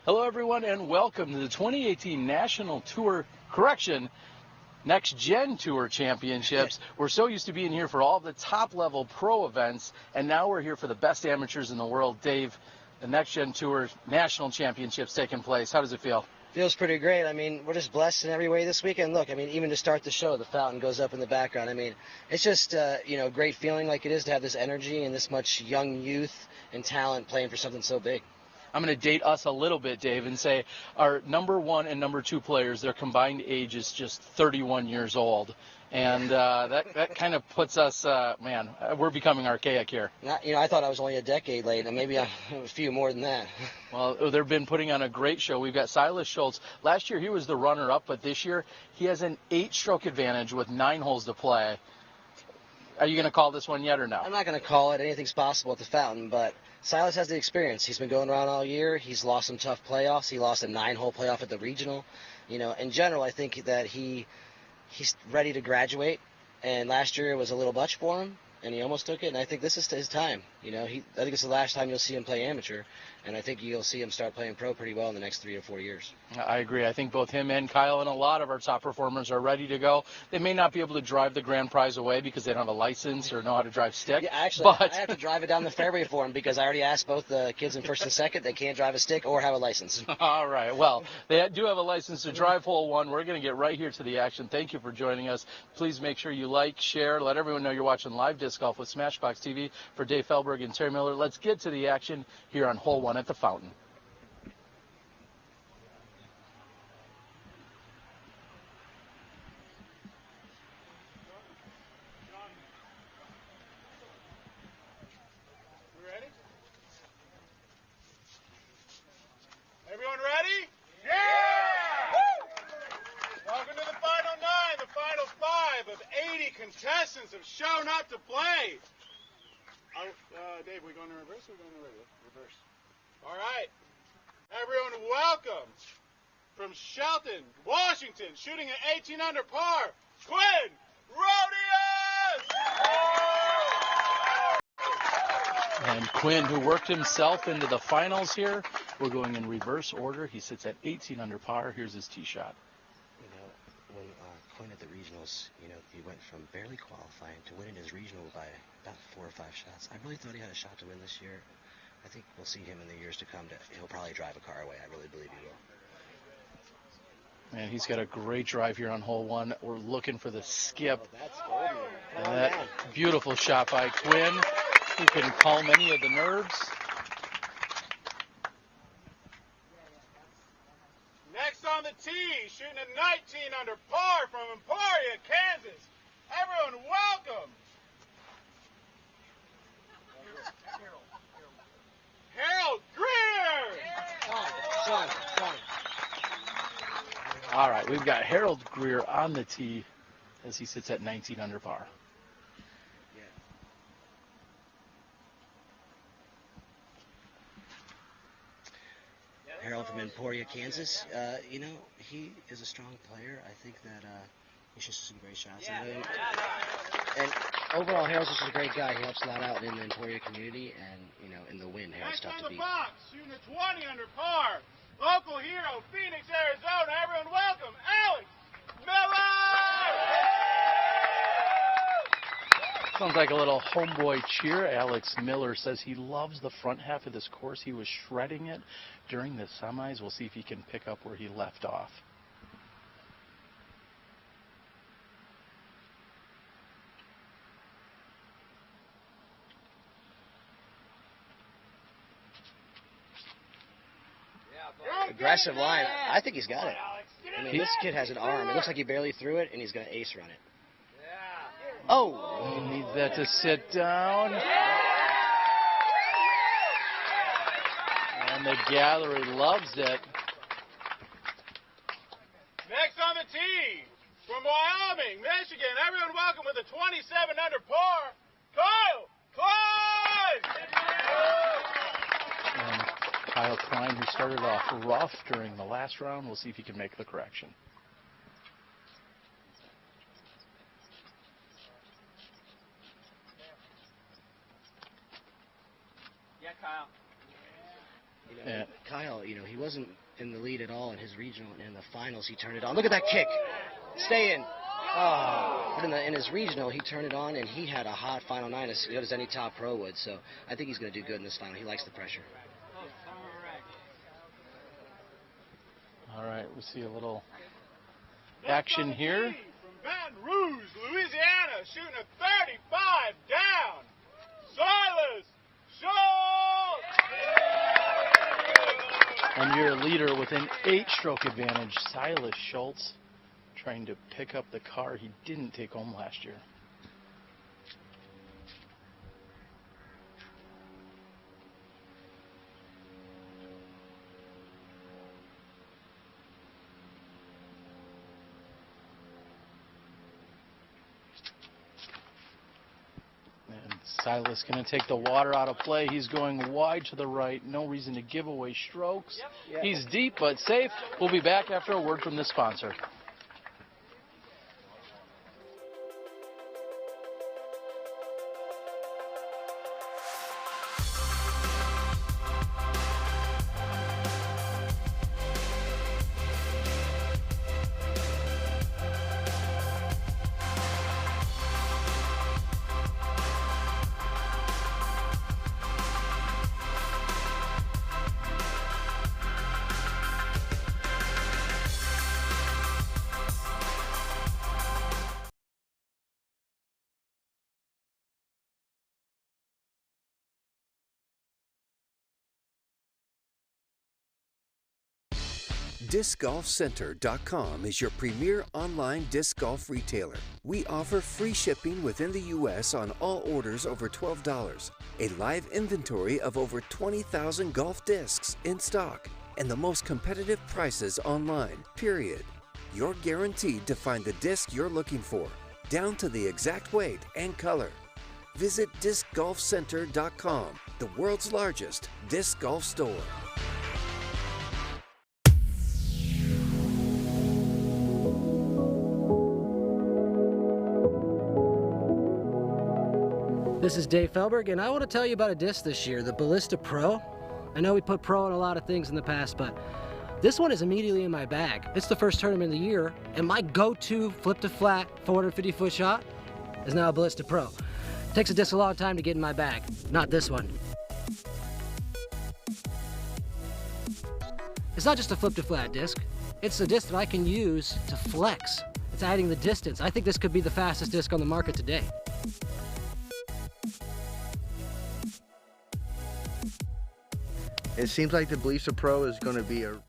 Hello, everyone, and welcome to the 2018 National Tour, Next Gen Tour Championships. We're so used to being here for all the top-level pro events, and now we're here for the best amateurs in the world. Dave, the Next Gen Tour National Championships taking place. How does it feel? Feels pretty great. I mean, we're just blessed in every way this weekend. Look, I mean, even to start the show, the fountain goes up in the background. I mean, it's just, a great feeling like it is to have this energy and this much young youth and talent playing for something so big. I'm going to date us a little bit, Dave, and say our number 1 and number 2 players, their combined age is just 31 years old. And that kind of puts us, we're becoming archaic here. I thought I was only a decade late, and maybe I'm a few more than that. Well, they've been putting on a great show. We've got Silas Schultz. Last year he was the runner-up, but this year he has an 8-stroke advantage with 9 holes to play. Are you going to call this one yet or no? I'm not going to call it. Anything's possible at the fountain, but Silas has the experience. He's been going around all year. He's lost some tough playoffs. He lost a 9-hole playoff at the regional. In general, I think that he's ready to graduate, and last year it was a little much for him, and he almost took it, and I think this is his time. I think it's the last time you'll see him play amateur, and I think you'll see him start playing pro pretty well in the next 3 or 4 years. I agree. I think both him and Kyle and a lot of our top performers are ready to go. They may not be able to drive the grand prize away because they don't have a license or know how to drive stick. Yeah, actually, I have to drive it down the fairway for him because I already asked both the kids in first and second. They can't drive a stick or have a license. All right. Well, they do have a license to drive hole 1. We're going to get right here to the action. Thank you for joining us. Please make sure you like, share, let everyone know you're watching live disc golf with SmashBoxxTV. For Dave Feldberg and Terry Miller, let's get to the action here on hole 1 at the fountain. Everyone ready? Yeah! Woo! Welcome to the final 9, the final 5 of 80 contestants have shown up to play. Dave, we going to reverse or we going to regular? Reverse. All right. Everyone, welcome. From Shelton, Washington, shooting at 18 under par, Quinn Rodius! And Quinn, who worked himself into the finals here, we're going in reverse order. He sits at 18 under par. Here's his tee shot. When Quinn at the regionals, he went from barely qualifying to winning his regional by about 4 or 5 shots. I really thought he had a shot to win this year. I think we'll see him in the years to come. He'll probably drive a car away. I really believe he will. And he's got a great drive here on hole 1. We're looking for the skip. That's And that beautiful shot by Quinn, who can calm any of the nerves. Next on the tee, shooting at 19 under par from Emporia, Kansas. Everyone, welcome. Harold Greer. All right, we've got Harold Greer on the tee as he sits at 19 under par. Harold from Emporia, Kansas. He is a strong player. I think that he shoots some great shots. And overall, Harold's just a great guy. He helps a lot out in the Emporia community, and in the wind, Harold's Next tough on to the beat. box, shooting at 20 under par, local hero, Phoenix, Arizona. Everyone, welcome Alex Miller. Sounds like a little homeboy cheer. Alex Miller says he loves the front half of this course. He was shredding it during the semis. We'll see if he can pick up where he left off. Aggressive line. I think he's got it. This kid has an arm. It looks like he barely threw it, and he's going to ace run it. Oh! He needs that to sit down. And the gallery loves it. Next on the tee, from Wyoming, Michigan. Everyone, welcome with a 27 under par, Kyle Klein. And Kyle Klein, who started off rough during the last round, we'll see if he can make the correction. Kyle, he wasn't in the lead at all in his regional, and in the finals he turned it on. Look at that kick. Stay in. Oh. But in his regional, he turned it on, and he had a hot final 9 as good as any top pro would. So I think he's going to do good in this final. He likes the pressure. All right, we see a little action here. From Baton Rouge, Louisiana, shooting a 35 down. Silas Schultz! And your leader with an 8-stroke advantage, Silas Schultz, trying to pick up the car he didn't take home last year. And Silas going to take the water out of play. He's going wide to the right. No reason to give away strokes. Yep. He's deep but safe. We'll be back after a word from this sponsor. DiscGolfCenter.com is your premier online disc golf retailer. We offer free shipping within the U.S. on all orders over $12, a live inventory of over 20,000 golf discs in stock, and the most competitive prices online, period. You're guaranteed to find the disc you're looking for, down to the exact weight and color. Visit DiscGolfCenter.com, the world's largest disc golf store. This is Dave Felberg, and I want to tell you about a disc this year, the Ballista Pro. I know we put Pro on a lot of things in the past, but this one is immediately in my bag. It's the first tournament of the year, and my go-to flip-to-flat 450-foot shot is now a Ballista Pro. Takes a disc a long time to get in my bag, not this one. It's not just a flip-to-flat disc. It's a disc that I can use to flex. It's adding the distance. I think this could be the fastest disc on the market today. It seems like the Ballista Pro is going to be a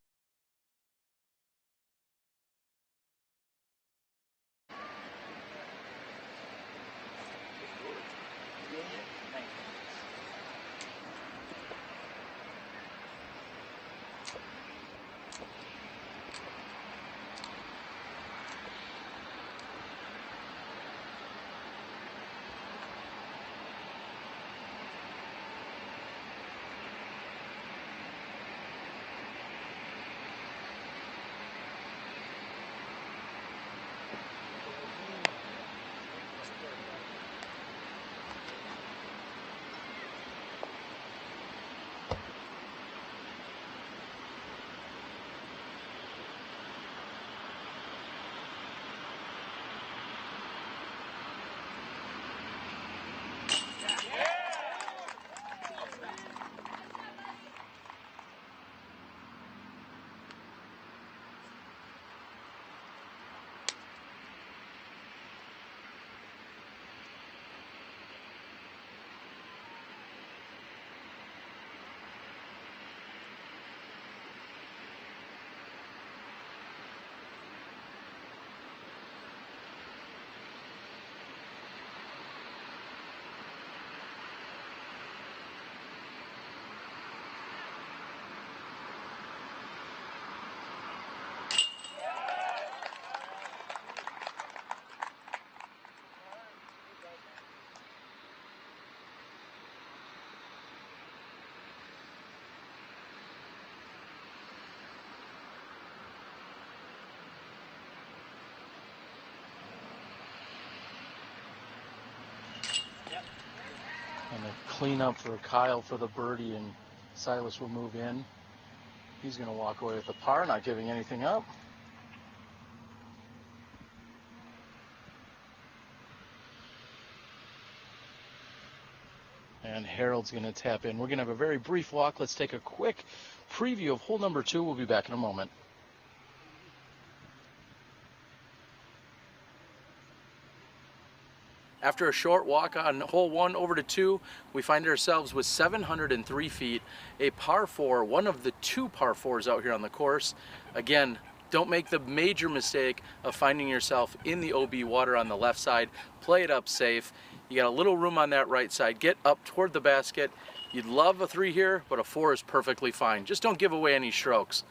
And a clean up for Kyle for the birdie, and Silas will move in. He's going to walk away with the par, not giving anything up. And Harold's going to tap in. We're going to have a very brief walk. Let's take a quick preview of hole number 2. We'll be back in a moment. After a short walk on hole 1 over to 2, we find ourselves with 703 feet, a par 4, one of the 2 par 4s out here on the course. Again, don't make the major mistake of finding yourself in the OB water on the left side. Play it up safe. You got a little room on that right side. Get up toward the basket. You'd love a 3 here, but a 4 is perfectly fine. Just don't give away any strokes.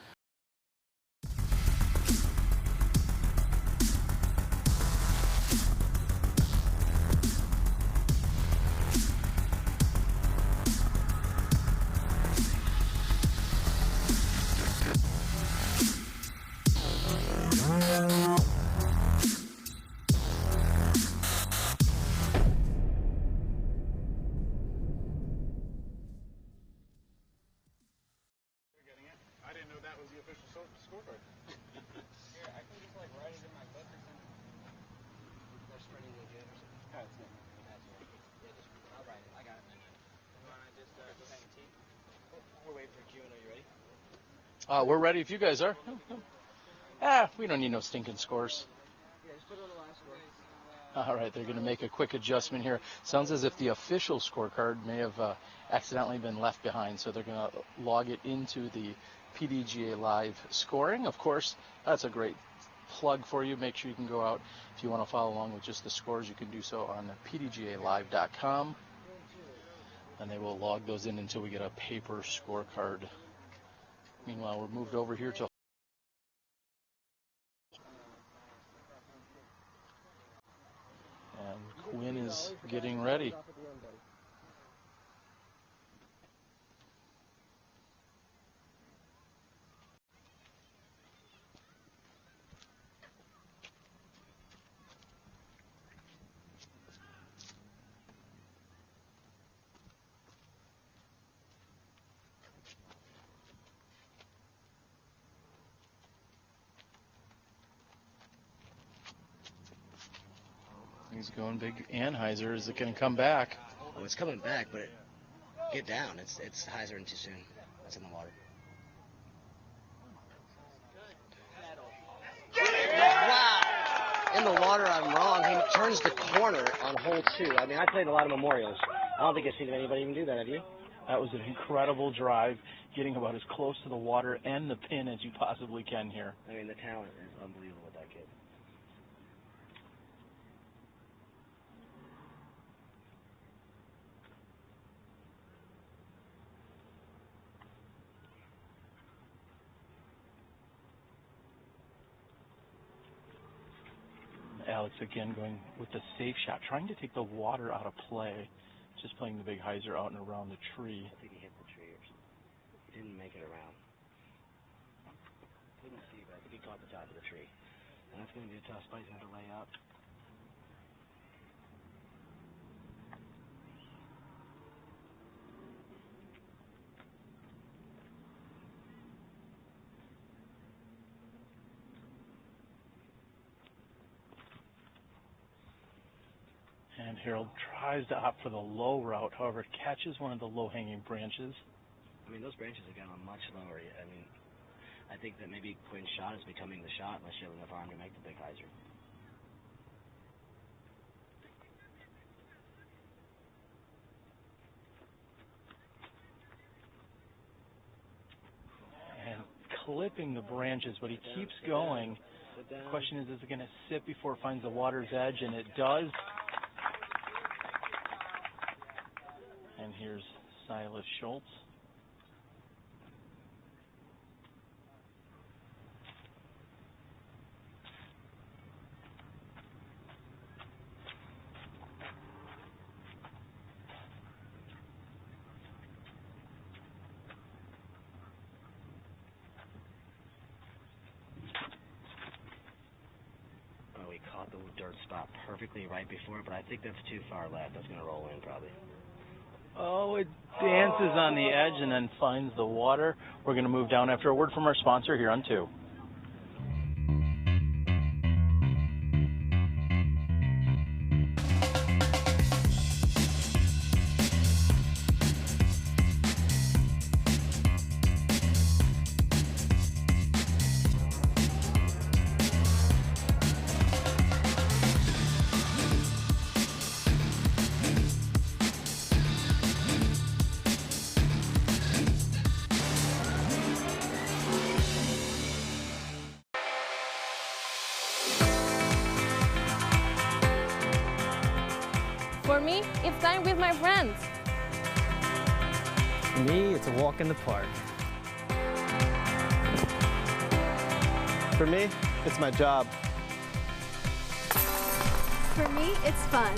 I didn't know that was the official scorecard. Here, I can just like write it in my book or something. They're spreading the good or something. That's it. That's right. Yeah, just I'll write it. I got it in my notes. You wanna just go hang a tee? We're waiting for Q and are you ready? We're ready if you guys are. We don't need no stinking scores. Yeah, just put it on the last score. All right, they're going to make a quick adjustment here. Sounds as if the official scorecard may have accidentally been left behind, so they're going to log it into the PDGA Live scoring. Of course, that's a great plug for you. Make sure you can go out if you want to follow along with just the scores. You can do so on pdgalive.com, and they will log those in until we get a paper scorecard. Meanwhile, we're moved over here to and Quinn is getting ready. He's going big Anheuser. Is it going to come back? Oh, it's coming back, but get down. It's hyzering too soon. That's in the water. Wow! In the water, I'm wrong. He turns the corner on hole 2. I mean, I played a lot of memorials. I don't think I've seen anybody even do that. Have you? That was an incredible drive, getting about as close to the water and the pin as you possibly can here. I mean, the talent is unbelievable with that kid. Alex again going with the safe shot, trying to take the water out of play, just playing the big hyzer out and around the tree. I think he hit the tree or something. He didn't make it around. Couldn't see, but I think he caught the top of the tree. And that's going to be a tough spot to lay out. And Harold tries to opt for the low route, however, catches one of the low-hanging branches. I mean, those branches have gone much lower. I mean, I think that maybe Quinn's shot is becoming the shot unless you have enough arm to make the big hyzer. And clipping the branches, but he keeps going. The question is it going to sit before it finds the water's edge? And it does. And here's Silas Schultz. Oh, he caught the dirt spot perfectly right before, but I think that's too far left. That's going to roll in probably. Oh, it dances on the edge and then finds the water. We're going to move down after a word from our sponsor here on 2. For me, it's time with my friends. For me, it's a walk in the park. For me, it's my job. For me, it's fun.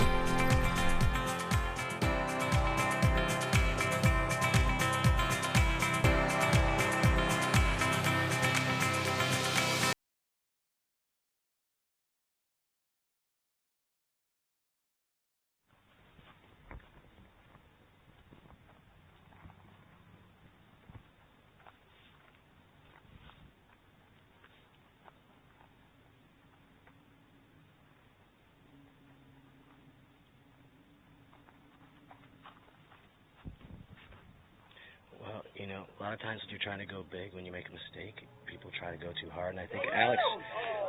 Well, you know, a lot of times when you're trying to go big, when you make a mistake, people try to go too hard. And I think Alex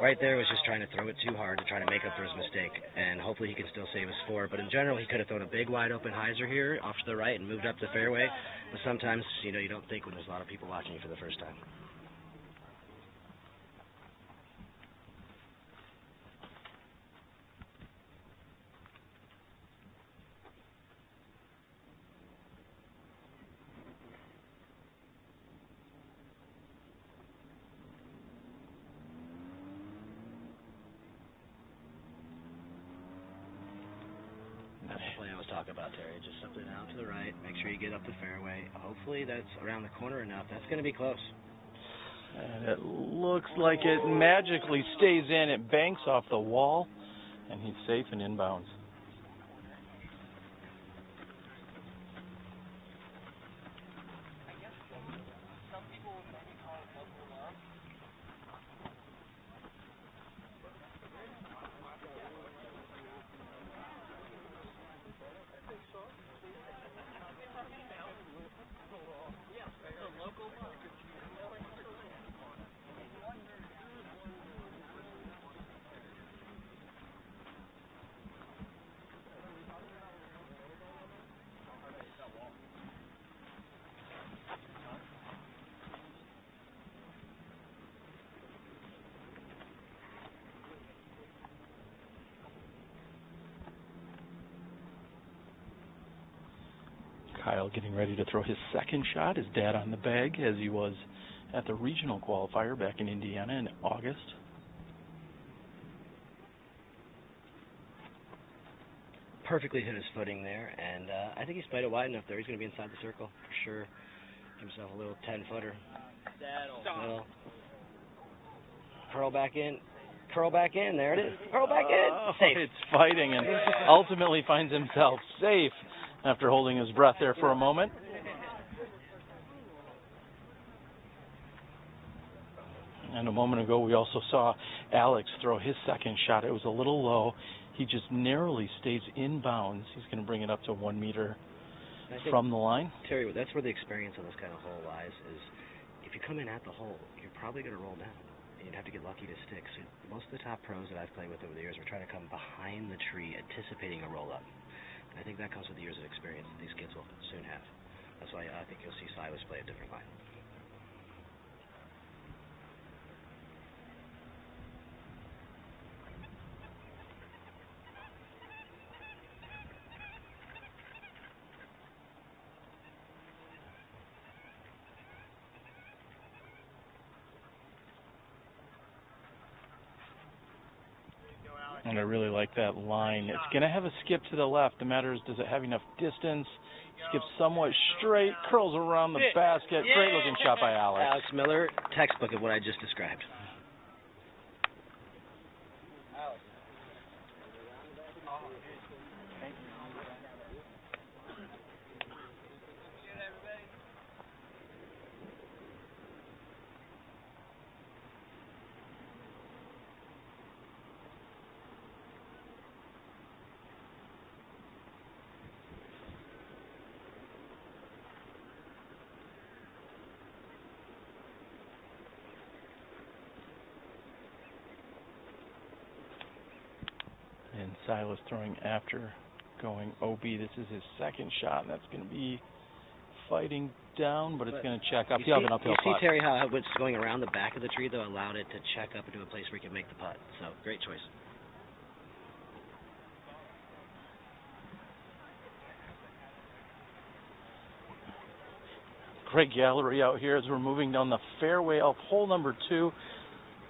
right there was just trying to throw it too hard to try to make up for his mistake. And hopefully he can still save his 4. But in general, he could have thrown a big wide open hyzer here off to the right and moved up the fairway. But sometimes, you know, you don't think when there's a lot of people watching you for the first time. That's the play I was talking about, Terry. Just simply down to the right. Make sure you get up the fairway. Hopefully that's around the corner enough. That's going to be close. And it looks like it magically stays in. It banks off the wall, and he's safe and inbounds. Kyle getting ready to throw his second shot. His dad on the bag, as he was at the regional qualifier back in Indiana in August. Perfectly hit his footing there, and I think he's played it wide enough there. He's going to be inside the circle for sure. Give himself a little 10-footer. Little curl back in. Curl back in. There it is. Curl back in. Safe. It's fighting and ultimately finds himself safe after holding his breath there for a moment. And a moment ago, we also saw Alex throw his second shot. It was a little low. He just narrowly stays in bounds. He's going to bring it up to 1 meter from the line. Terry, that's where the experience on this kind of hole lies, is if you come in at the hole, you're probably going to roll down. And you'd have to get lucky to stick. So most of the top pros that I've played with over the years were trying to come behind the tree, anticipating a roll-up. And I think that comes with the years of experience that these kids will soon have. That's why I think you'll see Silas play a different line. And I really like that line. It's going to have a skip to the left. The matter is, does it have enough distance? Skips somewhat straight, curls around the basket. Great looking shot by Alex. Alex Miller, textbook of what I just described. Silas throwing after going OB. This is his second shot, and that's going to be fighting down, but it's going to check up. He'll have an uphill You putt. see, Terry, how it's going around the back of the tree, though, allowed it to check up into a place where he can make the putt. So, great choice. Great gallery out here as we're moving down the fairway of hole number 2.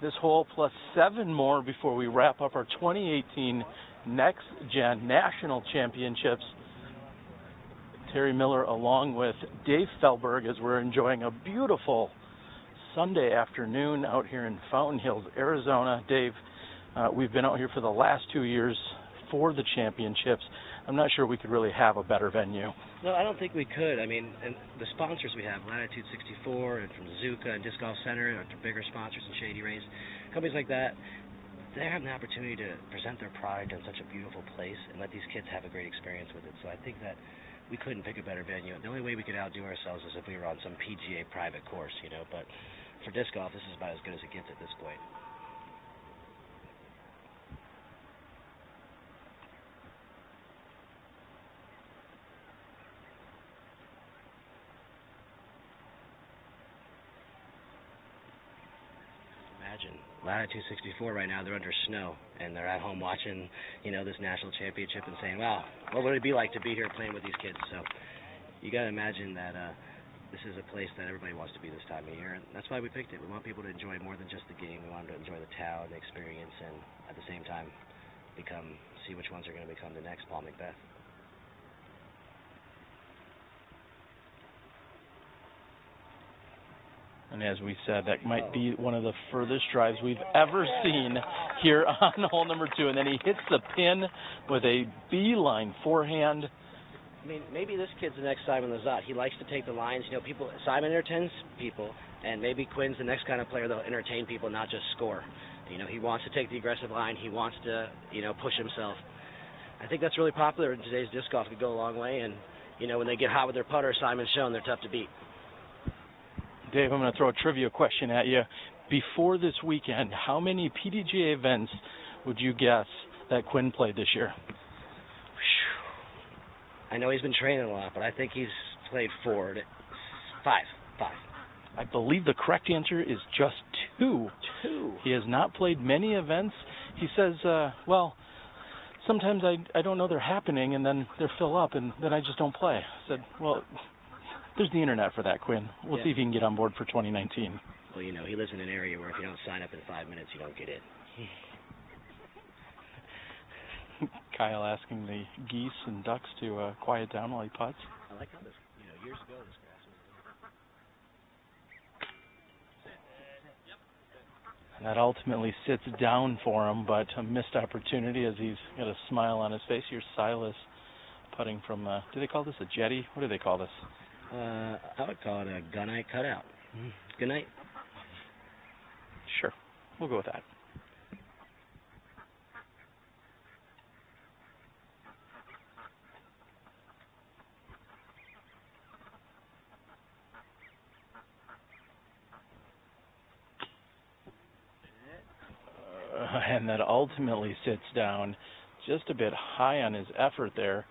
This hole plus 7 more before we wrap up our 2018 Next Gen National Championships. Terry Miller along with Dave Felberg as we're enjoying a beautiful Sunday afternoon out here in Fountain Hills, Arizona. Dave, we've been out here for the last 2 years for the championships. I'm not sure we could really have a better venue. No, I don't think we could. I mean, and the sponsors we have, Latitude 64 and from Zuka and Disc Golf Center, and our bigger sponsors and Shady Rays, companies like that, they have the opportunity to present their product in such a beautiful place and let these kids have a great experience with it. So I think that we couldn't pick a better venue. The only way we could outdo ourselves is if we were on some PGA private course, you know, but for disc golf, this is about as good as it gets at this point. Imagine Latitude 64 right now, they're under snow and they're at home watching, you know, this national championship and saying, wow, what would it be like to be here playing with these kids? So you got to imagine that this is a place that everybody wants to be this time of year, and that's why we picked it. We want people to enjoy more than just the game. We want them to enjoy the town, the experience, and at the same time see which ones are going to become the next Paul Macbeth. And as we said, that might be one of the furthest drives we've ever seen here on hole number 2. And then he hits the pin with a beeline forehand. I mean, maybe this kid's the next Simon Lizotte. He likes to take the lines. You know, Simon entertains people, and maybe Quinn's the next kind of player that'll entertain people, not just score. You know, he wants to take the aggressive line. He wants to, you know, push himself. I think that's really popular in today's disc golf. Could go a long way, and, you know, when they get hot with their putter, Simon's shown they're tough to beat. Dave, I'm going to throw a trivia question at you. Before this weekend, how many PDGA events would you guess that Quinn played this year? I know he's been training a lot, but I think he's played 4. 5. I believe the correct answer is just 2. 2? He has not played many events. He says, well, sometimes I don't know they're happening, and then they're fill up, and then I just don't play. I said, well, there's the internet for that, Quinn. We'll see if he can get on board for 2019. Well, you know, he lives in an area where if you don't sign up in 5 minutes, you don't get in. Kyle asking the geese and ducks to quiet down while he putts. I like how this, you know, years ago this grass was... And that ultimately sits down for him, but a missed opportunity as he's got a smile on his face. Here's Silas putting from, do they call this a jetty? What do they call this? I would call it a gunite cutout. Good night. Sure, we'll go with that. And that ultimately sits down just a bit high on his effort there.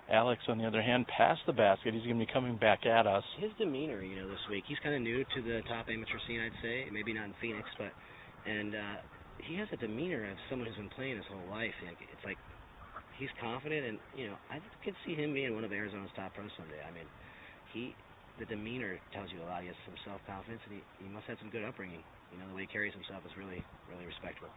Alex, on the other hand, passed the basket. He's going to be coming back at us. His demeanor, you know, this week, he's kind of new to the top amateur scene, I'd say. Maybe not in Phoenix, but he has a demeanor of someone who's been playing his whole life. It's like he's confident, and, you know, I could see him being one of Arizona's top pros someday. I mean, the demeanor tells you a lot. He has some self-confidence, and he must have some good upbringing. You know, the way he carries himself is really, really respectable.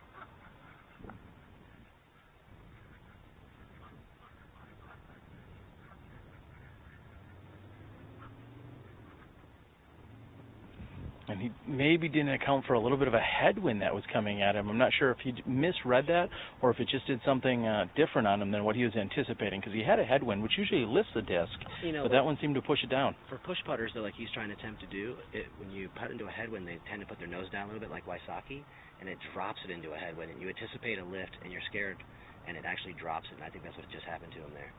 And he maybe didn't account for a little bit of a headwind that was coming at him. I'm not sure if he misread that or if it just did something different on him than what he was anticipating, because he had a headwind, which usually lifts the disc, you know, but that one seemed to push it down. For push putters, though, like he's trying to attempt to do, when you putt into a headwind, they tend to put their nose down a little bit like Wysocki, and it drops it into a headwind. And you anticipate a lift, and you're scared, and it actually drops it, and I think that's what just happened to him there.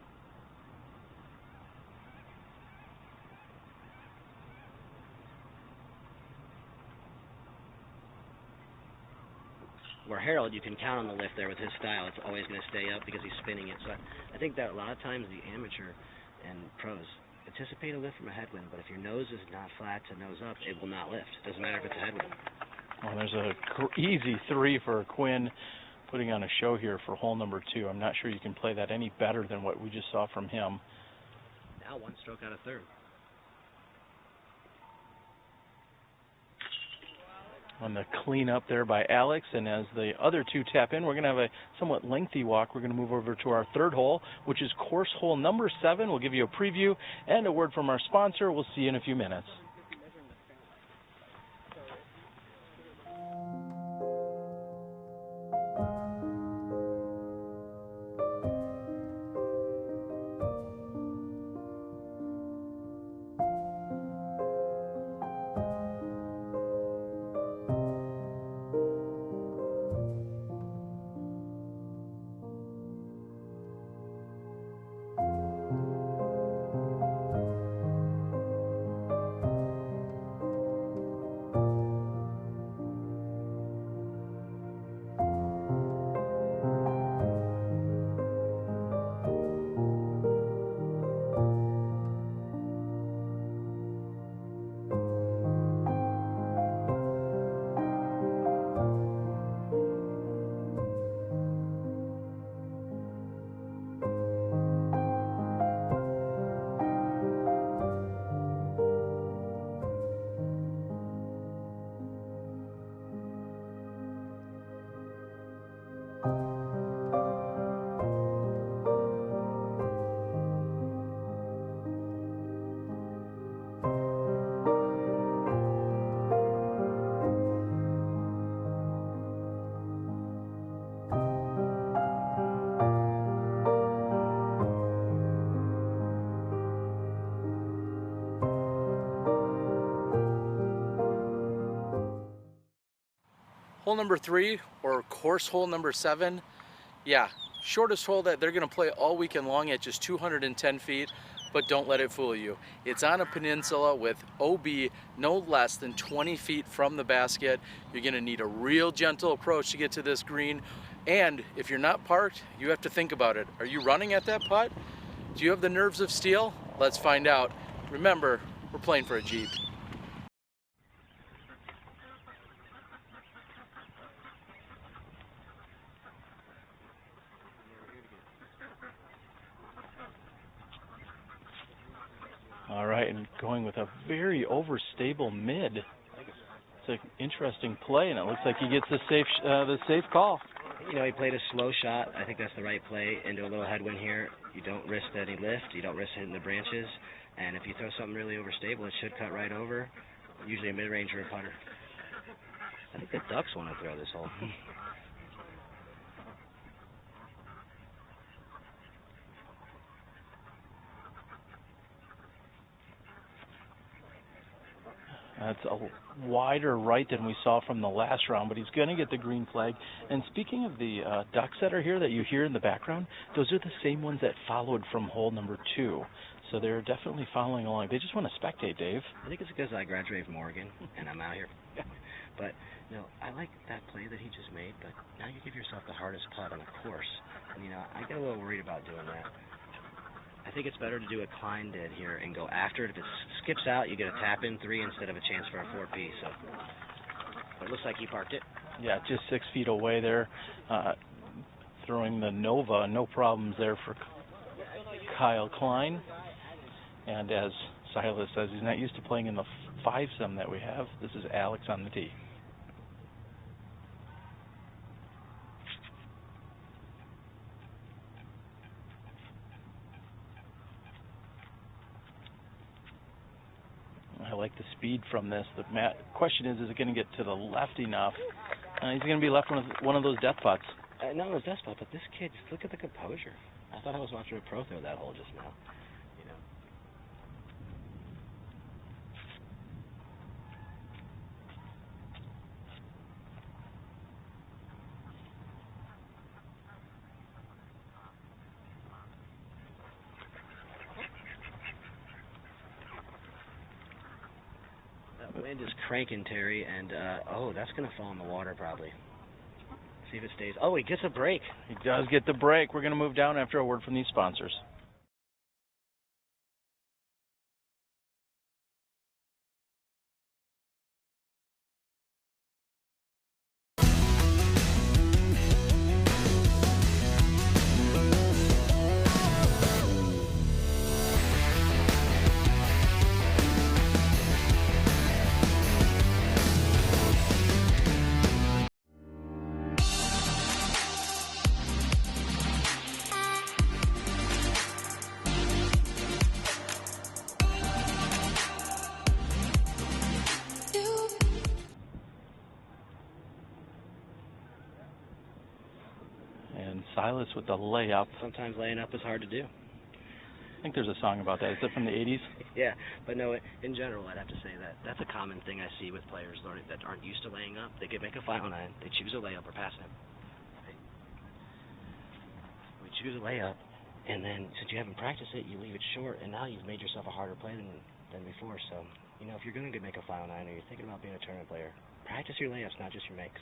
Where Harold, you can count on the lift there with his style. It's always going to stay up because he's spinning it. So I think that a lot of times the amateur and pros anticipate a lift from a headwind, but if your nose is not flat to nose up, it will not lift. Doesn't matter if it's a headwind. Well, there's a easy 3 for Quinn, putting on a show here for hole number 2. I'm not sure you can play that any better than what we just saw from him. Now 1 stroke out of third. On the clean up there by Alex, and as the other 2 tap in, we're going to have a somewhat lengthy walk. We're going to move over to our 3rd hole, which is course hole number 7. We'll give you a preview and a word from our sponsor. We'll see you in a few minutes. Hole number 3, or course hole number 7, yeah, shortest hole that they're going to play all weekend long at just 210 feet, but don't let it fool you. It's on a peninsula with OB no less than 20 feet from the basket. You're going to need a real gentle approach to get to this green, and if you're not parked, you have to think about it. Are you running at that putt? Do you have the nerves of steel? Let's find out. Remember, we're playing for a Jeep. All right, and going with a very overstable mid. It's an interesting play, and it looks like he gets the safe call. You know, he played a slow shot. I think that's the right play into a little headwind here. You don't risk any lift. You don't risk hitting the branches. And if you throw something really overstable, it should cut right over. Usually a mid-range or a putter. I think the Ducks want to throw this hole. That's a wider right than we saw from the last round, but he's going to get the green flag. And speaking of the ducks that are here that you hear in the background, those are the same ones that followed from hole number 2. So they're definitely following along. They just want to spectate, Dave. I think it's because I graduated from Oregon and I'm out here. But, you know, I like that play that he just made, but now you give yourself the hardest putt on a course. And, you know, I get a little worried about doing that. I think it's better to do what Klein did here and go after it. If it skips out, you get a tap-in 3 instead of a chance for a 4-piece. So, but it looks like he parked it. Yeah, just 6 feet away there. Throwing the Nova, no problems there for Kyle Klein. And as Silas says, he's not used to playing in the 5-some that we have. This is Alex on the tee. I like the speed from this. The question is it going to get to the left enough? He's going to be left one of those death putts. Not those death putts, but this kid, just look at the composure. I thought I was watching a pro throw that hole just now. You know. That wind is cranking, Terry, and oh, that's going to fall in the water probably. See if it stays. Oh, he gets a break. He does get the break. We're going to move down after a word from these sponsors. And Silas with the layup. Sometimes laying up is hard to do. I think there's a song about that. Is it from the 80s? Yeah, but no, in general, I'd have to say that that's a common thing I see with players that aren't used to laying up. They could make a final nine. They choose a layup or pass it. We choose a layup, and then since you haven't practiced it, you leave it short, and now you've made yourself a harder play than before. So, if you're going to make a final nine or you're thinking about being a tournament player, practice your layups, not just your makes.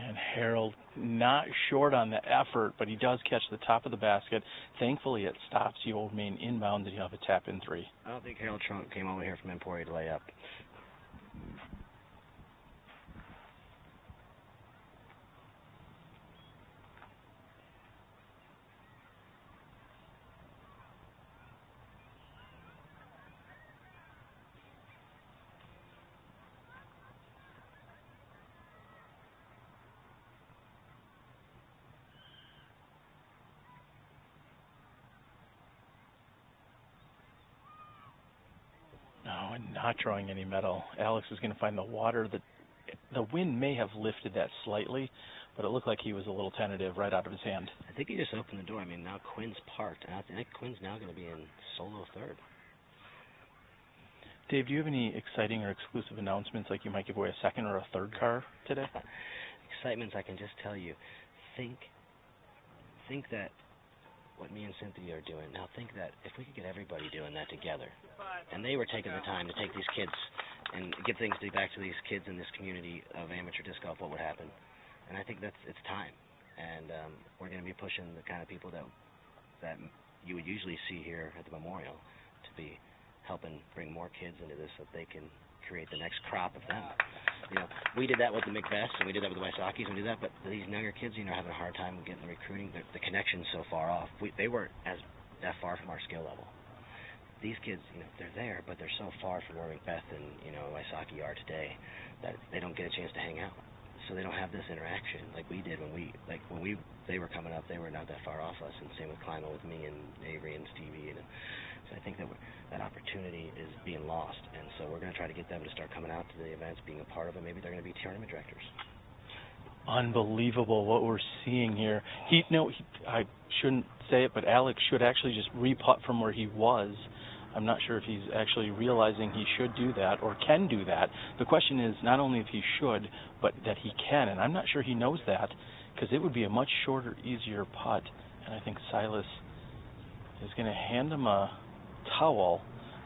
And Harold not short on the effort, but he does catch the top of the basket. Thankfully, it stops the Old Main inbounds, and he'll have a tap-in three. I don't think Harold Trunk came over here from Emporia to lay up. No, and not drawing any metal. Alex is going to find the water. The wind may have lifted that slightly, but it looked like he was a little tentative right out of his hand. I think he just opened the door. I mean, now Quinn's parked, and I think Quinn's now going to be in solo third. Dave, do you have any exciting or exclusive announcements, like you might give away a second or a third car today? Excitements, I can just tell you. Think that what me and Cynthia are doing. Now think that if we could get everybody doing that together, and they were taking the time to take these kids and give things back to these kids in this community of amateur disc golf, what would happen? And I think it's time. And we're going to be pushing the kind of people that you would usually see here at the Memorial to be helping bring more kids into this so that they can create the next crop of them. We did that with the Macbeths, and we did that with the Wysockies, and we did that, but these younger kids, are having a hard time getting the recruiting. The connection's so far off. They weren't that far from our skill level. These kids, they're there, but they're so far from where Macbeth and, Wysocki are today that they don't get a chance to hang out. So they don't have this interaction like we did when they were coming up. They were not that far off us, and same with Climo with me and Avery and Stevie. So I think that opportunity is being lost, and so we're going to try to get them to start coming out to the events, being a part of it. Maybe they're going to be tournament directors. Unbelievable what we're seeing here. I shouldn't say it, but Alex should actually just re-putt from where he was. I'm not sure if he's actually realizing he should do that or can do that. The question is not only if he should, but that he can, and I'm not sure he knows that, because it would be a much shorter, easier putt, and I think Silas is going to hand him a towel,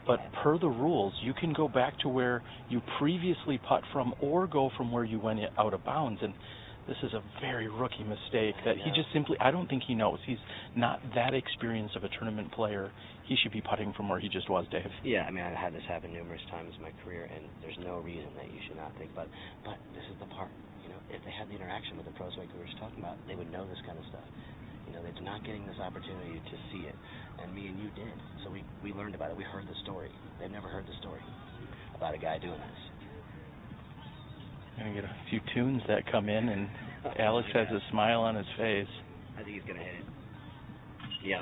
but per the rules, you can go back to where you previously putt from or go from where you went out of bounds, and this is a very rookie mistake that he just simply, I don't think he knows. He's not that experienced of a tournament player. He should be putting from where he just was, Dave. Yeah, I mean, I've had this happen numerous times in my career, and there's no reason that you should not think, but this is the part, if they had the interaction with the pros like we were just talking about, they would know this kind of stuff. They're not getting this opportunity to see it, and me and you did. So we learned about it. We heard the story. They've never heard the story about a guy doing this. Going to get a few tunes that come in, and Alex has a smile on his face. I think he's going to hit it. Yeah.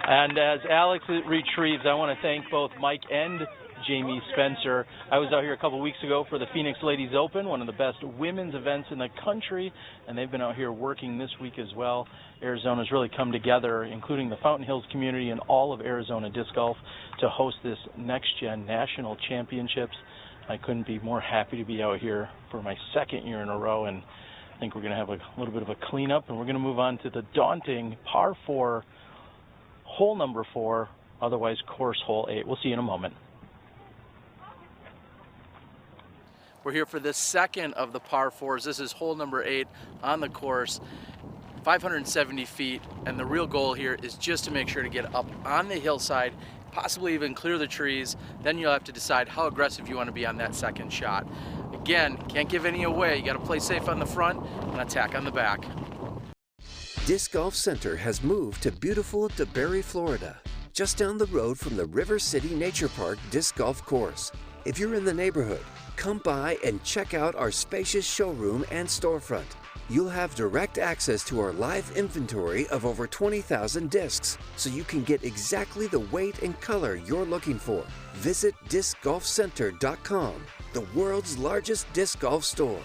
And as Alex retrieves, I want to thank both Mike and Jamie Spencer. I was out here a couple weeks ago for the Phoenix Ladies Open, one of the best women's events in the country, and they've been out here working this week as well. Arizona's really come together, including the Fountain Hills community and all of Arizona Disc Golf, to host this next-gen national championships. I couldn't be more happy to be out here for my second year in a row, and think we're going to have a little bit of a cleanup, and we're going to move on to the daunting par 4, hole number 4, otherwise course hole 8. We'll see you in a moment. We're here for the second of the par 4s. This is hole number 8 on the course, 570 feet, and the real goal here is just to make sure to get up on the hillside, possibly even clear the trees. Then you'll have to decide how aggressive you want to be on that second shot. Again, can't give any away. You got to play safe on the front and attack on the back. Disc Golf Center has moved to beautiful DeBerry, Florida, just down the road from the River City Nature Park Disc Golf Course. If you're in the neighborhood, come by and check out our spacious showroom and storefront. You'll have direct access to our live inventory of over 20,000 discs, so you can get exactly the weight and color you're looking for. Visit discgolfcenter.com, the world's largest disc golf store.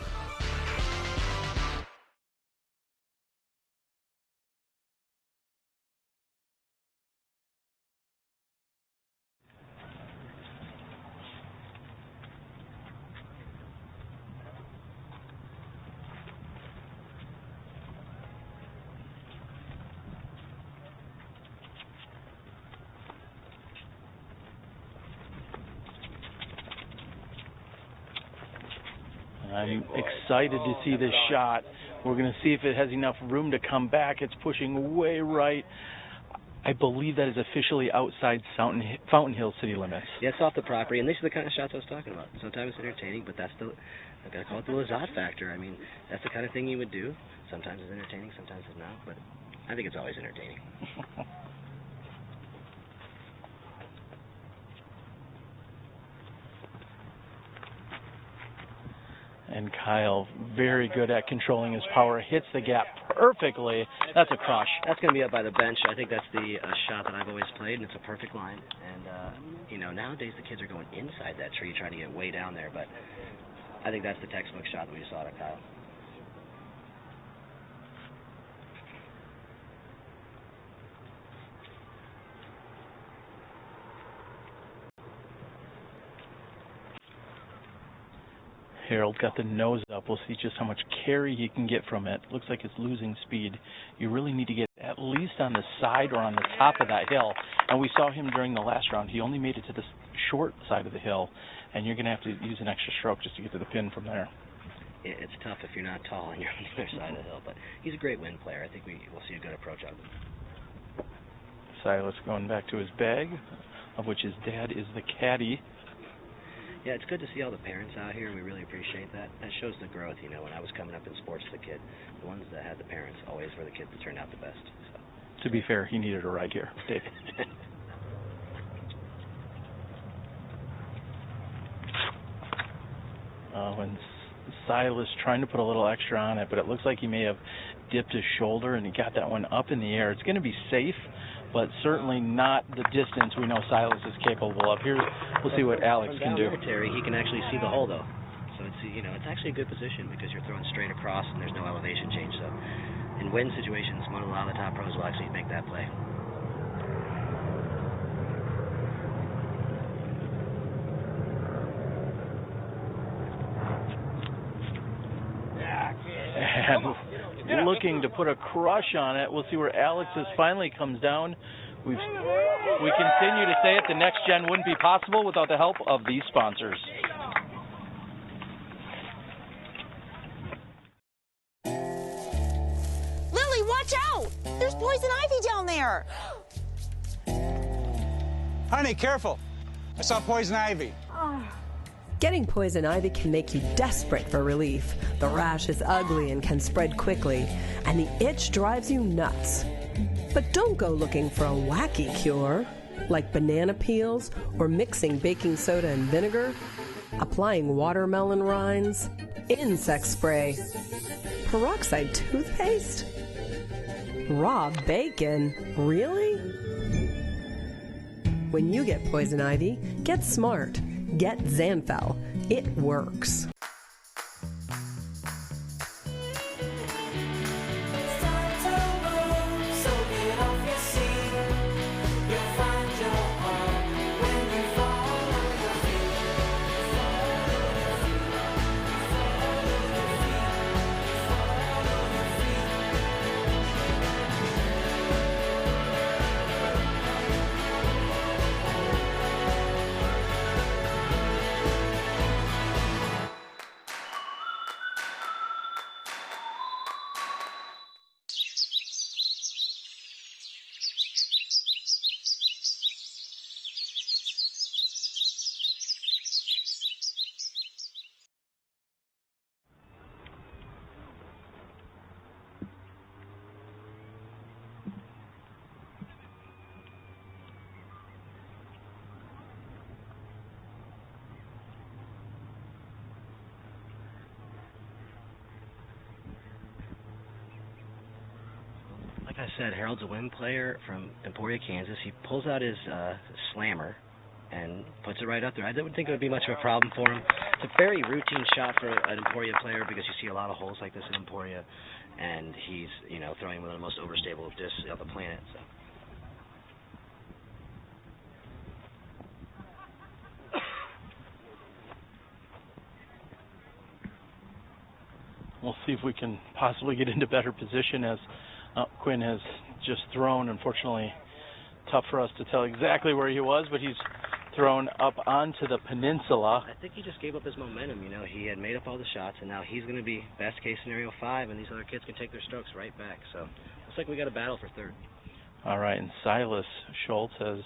I'm excited to see this shot. We're going to see if it has enough room to come back. It's pushing way right. I believe that is officially outside Fountain Hill city limits. Yeah, it's off the property, and these are the kind of shots I was talking about. Sometimes it's entertaining, but that's the, I've got to call it the Lazat factor. I mean, that's the kind of thing you would do. Sometimes it's entertaining, sometimes it's not, but I think it's always entertaining. And Kyle, very good at controlling his power, hits the gap perfectly. That's a crush. That's going to be up by the bench. I think that's the shot that I've always played, and it's a perfect line. And, you know, nowadays the kids are going inside that tree trying to get way down there, but I think that's the textbook shot that we saw at Kyle. Harold got the nose up. We'll see just how much carry he can get from it. Looks like it's losing speed. You really need to get at least on the side or on the top of that hill. And we saw him during the last round. He only made it to the short side of the hill, and you're going to have to use an extra stroke just to get to the pin from there. It's tough if you're not tall and you're on the other side of the hill, but he's a great wind player. I think we'll see a good approach out of him. Silas going back to his bag, of which his dad is the caddy. Yeah, it's good to see all the parents out here. We really appreciate that. That shows the growth, you know. When I was coming up in sports as a kid, the ones that had the parents always were the kids that turned out the best. So. To be fair, he needed a ride here, David. And Silas trying to put a little extra on it, but it looks like he may have dipped his shoulder, and he got that one up in the air. It's going to be safe, but certainly not the distance we know Silas is capable of. Here, we'll see what Alex can do. Terry, he can actually see the hole, though. So it's, you know, it's actually a good position because you're throwing straight across and there's no elevation change. So in wind situations, a lot of the top pros will actually make that play. And looking to put a crush on it. We'll see where Alex's finally comes down. We continue to say it, the next gen wouldn't be possible without the help of these sponsors. Lily, watch out! There's poison ivy down there. Honey, careful. I saw poison ivy. Getting poison ivy can make you desperate for relief. The rash is ugly and can spread quickly, and the itch drives you nuts. But don't go looking for a wacky cure, like banana peels or mixing baking soda and vinegar, applying watermelon rinds, insect spray, peroxide toothpaste, raw bacon. Really? When you get poison ivy, get smart. Get Xanthal. It works. I said, Harold's a wing player from Emporia, Kansas. He pulls out his slammer and puts it right up there. I didn't think it would be much of a problem for him. It's a very routine shot for an Emporia player because you see a lot of holes like this in Emporia, and he's, you know, throwing one of the most overstable discs on the planet. So. We'll see if we can possibly get into better position as Quinn has just thrown. Unfortunately, tough for us to tell exactly where he was, but he's thrown up onto the peninsula. I think he just gave up his momentum. You know, he had made up all the shots, and now he's going to be best case scenario 5, and these other kids can take their strokes right back. So looks like we got a battle for third. All right, and Silas Schultz has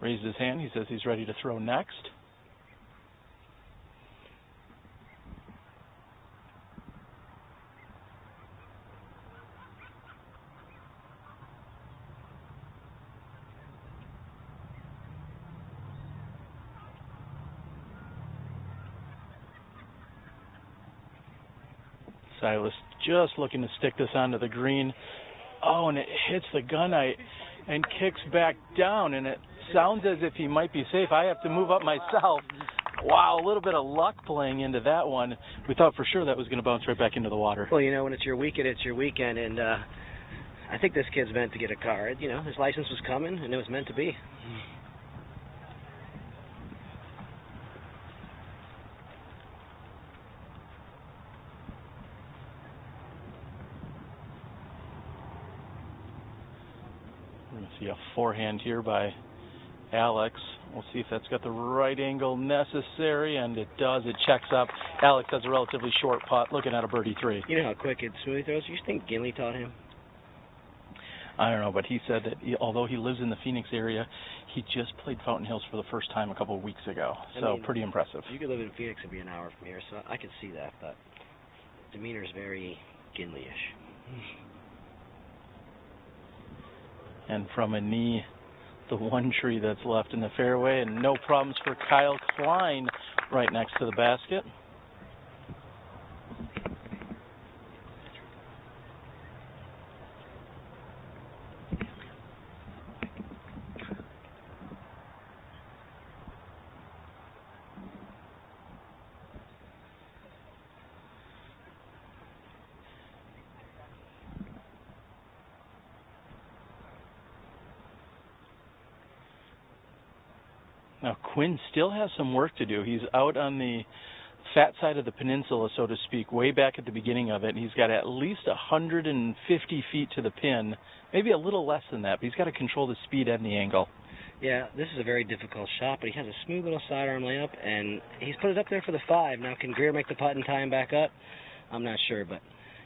raised his hand. He says he's ready to throw next. Silas just looking to stick this onto the green. Oh, and it hits the gun and kicks back down, and it sounds as if he might be safe. I have to move up myself. Wow, a little bit of luck playing into that one. We thought for sure that was going to bounce right back into the water. Well, you know, when it's your weekend, it's your weekend, and I think this kid's meant to get a card. You know, his license was coming, and it was meant to be. We're going to see a forehand here by Alex. We'll see if that's got the right angle necessary, and it does. It checks up. Alex has a relatively short putt, looking at a birdie 3. You know how quick and smooth he throws? You think Ginley taught him? I don't know, but he said that although he lives in the Phoenix area, he just played Fountain Hills for the first time a couple of weeks ago. So pretty impressive. You could live in Phoenix and be an hour from here, so I could see that, but demeanor is very Ginley-ish. And from a knee, the one tree that's left in the fairway, and no problems for Kyle Klein right next to the basket. Now, Quinn still has some work to do. He's out on the fat side of the peninsula, so to speak, way back at the beginning of it. He's got at least 150 feet to the pin, maybe a little less than that, but he's got to control the speed and the angle. Yeah, this is a very difficult shot, but he has a smooth little sidearm layup, and he's put it up there for the 5. Now, can Greer make the putt and tie him back up? I'm not sure, but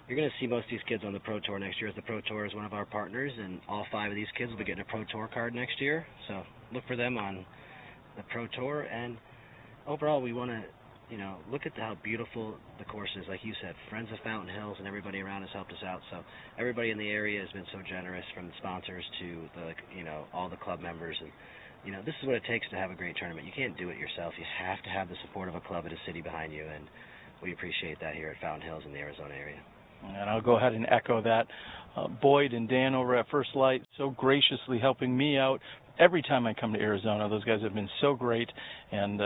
you're going to see most of these kids on the Pro Tour next year, as the Pro Tour is one of our partners, and all 5 of these kids will be getting a Pro Tour card next year. So look for them on the Pro Tour, and overall we want to, you know, look at how beautiful the course is. Like you said, Friends of Fountain Hills and everybody around has helped us out. So everybody in the area has been so generous, from the sponsors to the, you know, all the club members. And you know, this is what it takes to have a great tournament. You can't do it yourself. You have to have the support of a club and a city behind you, and we appreciate that here at Fountain Hills in the Arizona area. And I'll go ahead and echo that. Boyd and Dan over at First Light so graciously helping me out every time I come to Arizona. Those guys have been so great and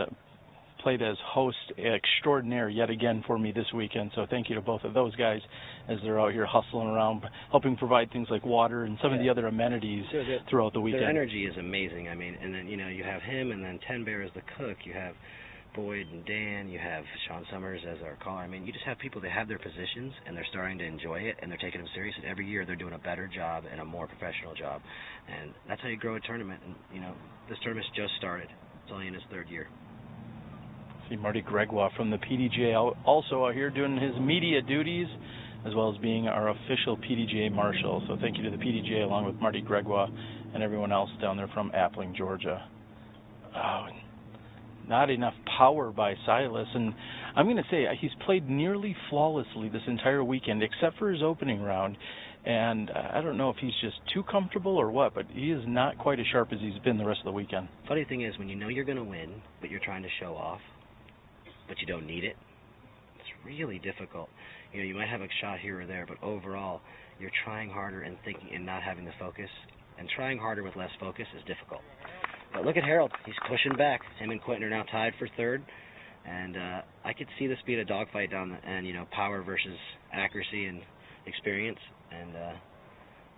played as host extraordinaire yet again for me this weekend. So thank you to both of those guys as they're out here hustling around, helping provide things like water and some of the other amenities throughout the weekend. Their energy is amazing. I mean, and then, you know, you have him, and then Ten Bear as the cook. You have Boyd and Dan, you have Sean Summers as our caller. I mean, you just have people that have their positions, and they're starting to enjoy it, and they're taking them serious, and every year they're doing a better job and a more professional job. And that's how you grow a tournament. And, you know, this tournament's just started. It's only in its 3rd year. See Marty Gregoire from the PDGA also out here doing his media duties, as well as being our official PDGA marshal. So thank you to the PDGA along with Marty Gregoire and everyone else down there from Appling, Georgia. Oh, not enough power by Silas, and I'm going to say he's played nearly flawlessly this entire weekend, except for his opening round, and I don't know if he's just too comfortable or what, but he is not quite as sharp as he's been the rest of the weekend. Funny thing is, when you know you're going to win, but you're trying to show off, but you don't need it, it's really difficult. You know, you might have a shot here or there, but overall, you're trying harder and thinking and not having the focus. And trying harder with less focus is difficult. But look at Harold. He's pushing back. Him and Quentin are now tied for third. And I could see this being a dogfight down the end, you know, power versus accuracy and experience. And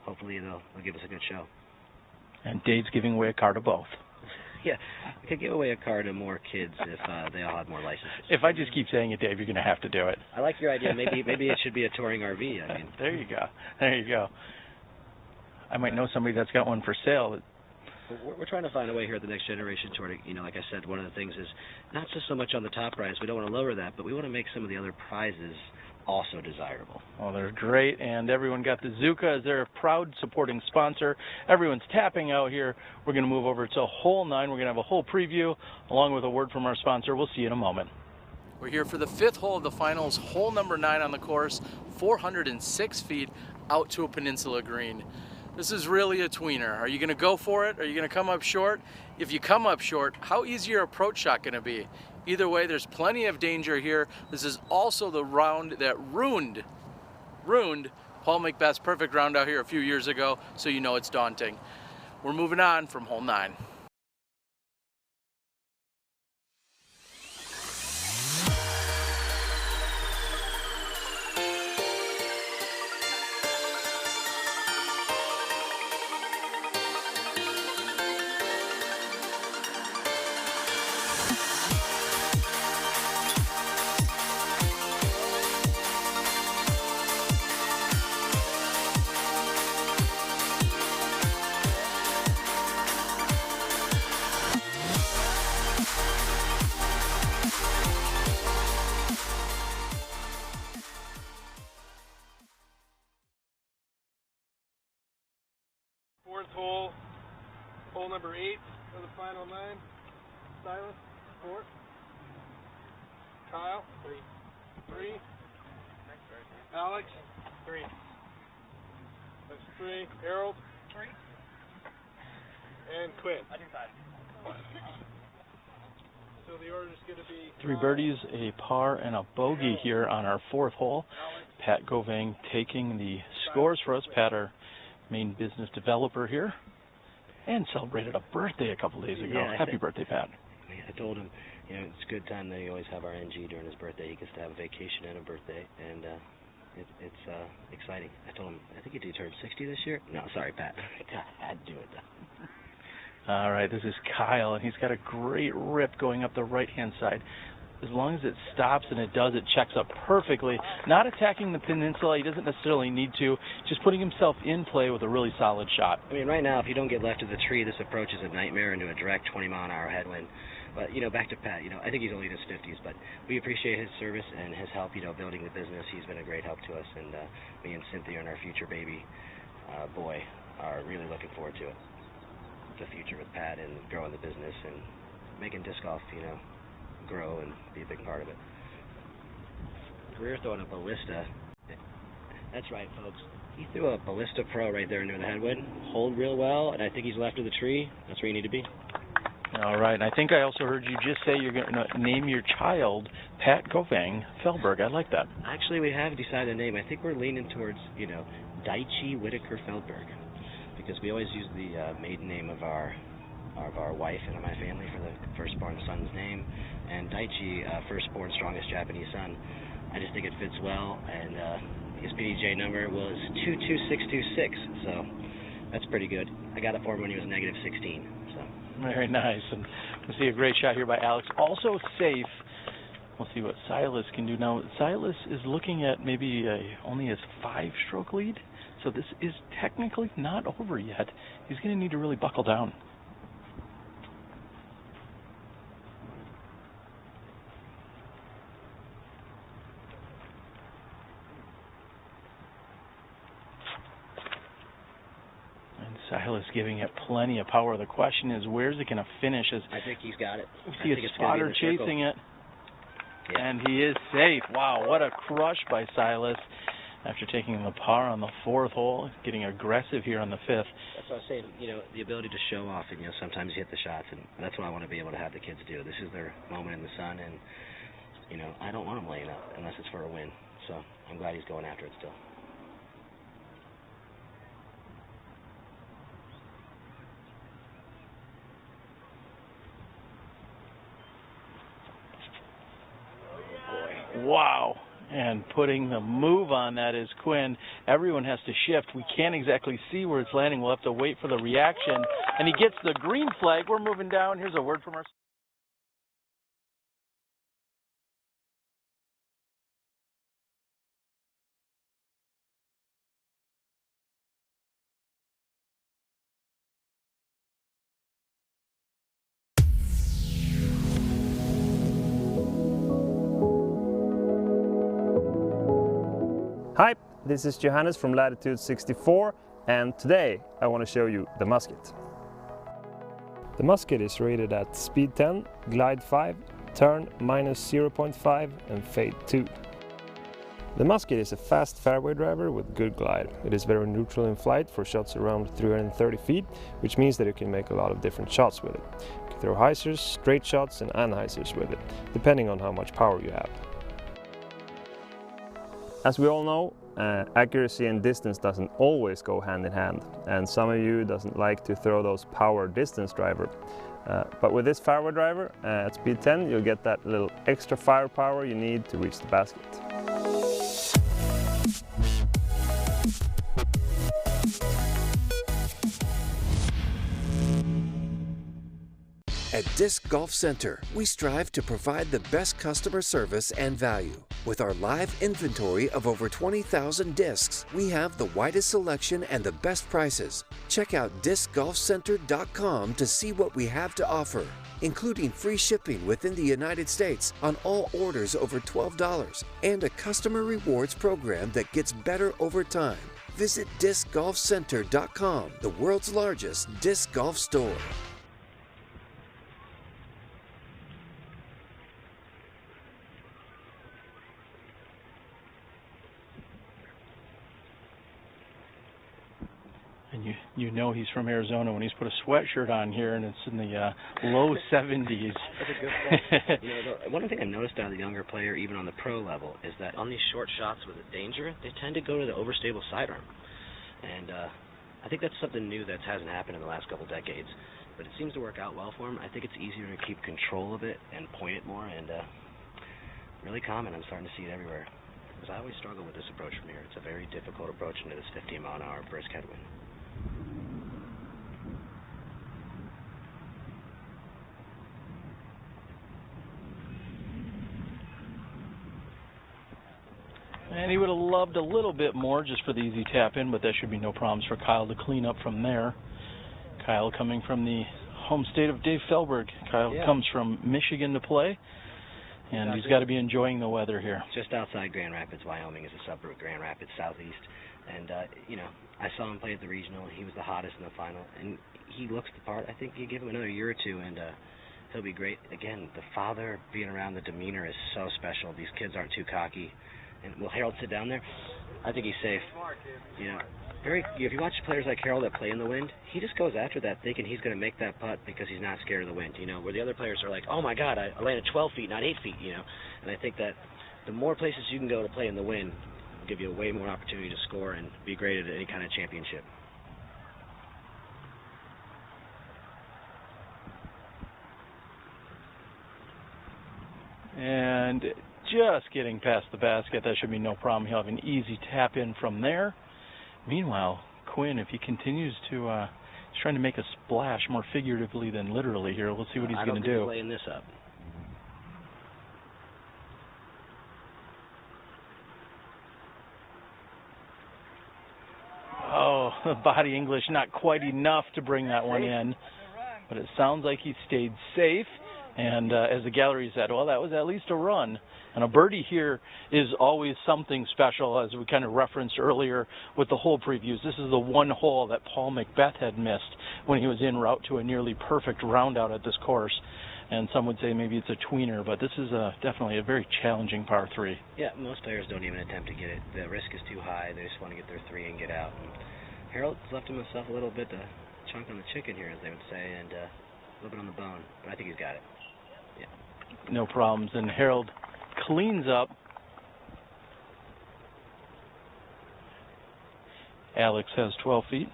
hopefully they'll give us a good show. And Dave's giving away a car to both. Yeah, we could give away a car to more kids if they all had more licenses. If I just keep saying it, Dave, you're going to have to do it. I like your idea. Maybe it should be a touring RV. I mean, there you go. There you go. I might know somebody that's got one for sale. We're trying to find a way here at the Next Generation Tour to, you know, like I said, one of the things is not just so much on the top prize. We don't want to lower that, but we want to make some of the other prizes also desirable. Well, they're great, and everyone got the Zuka as their proud supporting sponsor. Everyone's tapping out here. We're going to move over to hole 9. We're going to have a whole preview along with a word from our sponsor. We'll see you in a moment. We're here for the 5th hole of the finals, hole number 9 on the course, 406 feet out to a peninsula green. This is really a tweener. Are you going to go for it? Are you going to come up short? If you come up short, how easy your approach shot going to be? Either way, there's plenty of danger here. This is also the round that ruined Paul McBeth's perfect round out here a few years ago, so you know it's daunting. We're moving on from hole 9. Hole number 8 of the final 9. Silas, 4. Kyle, 3. Alex, 3. That's 3. Harold, 3. And Quinn. I do 5. So the order is going to be 3 birdies, a par, and a bogey here on our 4th hole. Pat Govang taking the scores for us. Pat, our main business developer here, and celebrated a birthday a couple days ago. Yeah, Happy birthday, Pat. I told him, you know, it's a good time that we always have our NG during his birthday. He gets to have a vacation and a birthday, and it's exciting. I told him, I think he turned 60 this year. No, sorry, Pat. I had to do it, though. All right, this is Kyle, and he's got a great rip going up the right-hand side. As long as it stops, and it does, it checks up perfectly. Not attacking the peninsula, he doesn't necessarily need to, just putting himself in play with a really solid shot. I mean, right now, if you don't get left of the tree, this approach is a nightmare into a direct 20-mile-an-hour headwind. But, you know, back to Pat, you know, I think he's only in his 50s, but we appreciate his service and his help, you know, building the business. He's been a great help to us, and me and Cynthia and our future baby boy are really looking forward to it. The future with Pat and growing the business and making disc golf, you know, grow and be a big part of it. Career throwing a ballista. That's right, folks. He threw a ballista pro right there into the headwind. Hold real well, and I think he's left of the tree. That's where you need to be. All right, and I think I also heard you just say you're going to name your child Pat Govang Feldberg. I like that. Actually, we have decided a name. I think we're leaning towards, you know, Daichi Whitaker Feldberg, because we always use the maiden name of our wife and my family for the firstborn son's name, and Daichi, firstborn strongest Japanese son. I just think it fits well, and his PDJ number was 22626, so that's pretty good. I got it for him when he was negative 16. So very nice, and we'll see a great shot here by Alex. Also safe. We'll see what Silas can do now. Silas is looking at maybe only his 5-stroke lead, so this is technically not over yet. He's going to need to really buckle down. Silas giving it plenty of power. The question is, where's it going to finish? I think he's got it. We see a spotter chasing it, and he is safe. Wow, what a crush by Silas after taking the par on the 4th hole, getting aggressive here on the 5th. That's what I was saying, you know, the ability to show off, and, you know, sometimes you hit the shots, and that's what I want to be able to have the kids do. This is their moment in the sun, and, you know, I don't want them laying up unless it's for a win. so I'm glad he's going after it still. Wow. And putting the move on that is Quinn. Everyone has to shift. We can't exactly see where it's landing. We'll have to wait for the reaction. And he gets the green flag. We're moving down. Here's a word from our... Hi, this is Johannes from Latitude 64, and today I want to show you the musket. The musket is rated at speed 10, glide 5, turn -0.5 and fade 2. The musket is a fast fairway driver with good glide. It is very neutral in flight for shots around 330 feet, which means that you can make a lot of different shots with it. You can throw hyzers, straight shots and anhyzers with it, depending on how much power you have. As we all know, accuracy and distance doesn't always go hand in hand, and some of you doesn't like to throw those power distance driver. But with this fairway driver at speed 10, you'll get that little extra firepower you need to reach the basket. At Disc Golf Center, we strive to provide the best customer service and value. With our live inventory of over 20,000 discs, we have the widest selection and the best prices. Check out discgolfcenter.com to see what we have to offer, including free shipping within the United States on all orders over $12 and a customer rewards program that gets better over time. Visit discgolfcenter.com, the world's largest disc golf store. And you know he's from Arizona when he's put a sweatshirt on here and it's in the low 70s. That's a good point. One thing I've noticed out of the younger player, even on the pro level, is that on these short shots with a danger, they tend to go to the overstable sidearm. And I think that's something new that hasn't happened in the last couple decades. But it seems to work out well for him. I think it's easier to keep control of it and point it more, and really common. I'm starting to see it everywhere. Because I always struggle with this approach from here. It's a very difficult approach into this 15-mile-an-hour brisk headwind. And he would have loved a little bit more just for the easy tap in, but that should be no problems for Kyle to clean up from there. Kyle coming from the home state of Dave Felberg. Kyle comes from Michigan to play, and he's got to be enjoying the weather here. Just outside Grand Rapids, Wyoming is a suburb of Grand Rapids, southeast. And, I saw him play at the regional. He was the hottest in the final, and he looks the part. I think you give him another year or two, and he'll be great. Again, the father being around, the demeanor is so special. These kids aren't too cocky. And will Harold sit down there? I think he's safe. If you watch players like Harold that play in the wind, he just goes after that thinking he's going to make that putt because he's not scared of the wind. Where the other players are like, oh my God, I landed 12 feet, not 8 feet. And I think that the more places you can go to play in the wind will give you a way more opportunity to score and be great at any kind of championship. And just getting past the basket, that should be no problem. He'll have an easy tap in from there. Meanwhile, Quinn, if he continues to, he's trying to make a splash more figuratively than literally here. We'll see what he's going to do. He's laying this up. Oh, body English not quite enough to bring that one in, but it sounds like he stayed safe. And as the gallery said, well, that was at least a run. And a birdie here is always something special, as we kind of referenced earlier with the hole previews. This is the one hole that Paul Macbeth had missed when he was en route to a nearly perfect round out at this course. And some would say maybe it's a tweener, but this is definitely a very challenging par 3. Yeah, most players don't even attempt to get it. The risk is too high. They just want to get their 3 and get out. And Harold's left himself a little bit to chunk on the chicken here, as they would say, and a little bit on the bone. But I think he's got it. Yeah. No problems. And Harold cleans up. Alex has 12 feet.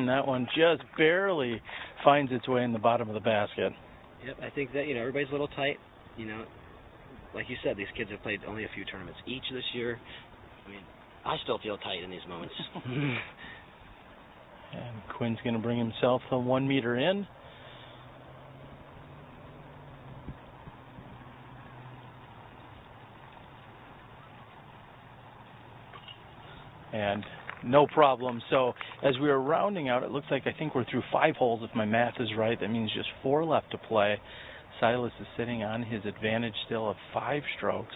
That one just barely finds its way in the bottom of the basket. Yep, I think that, everybody's a little tight. Like you said, these kids have played only a few tournaments each this year. I mean, I still feel tight in these moments. And Quinn's going to bring himself the 1 meter in. And no problem. So as we were rounding out, it looks like I think we're through 5 holes if my math is right. That means just 4 left to play. Silas is sitting on his advantage still of 5 strokes.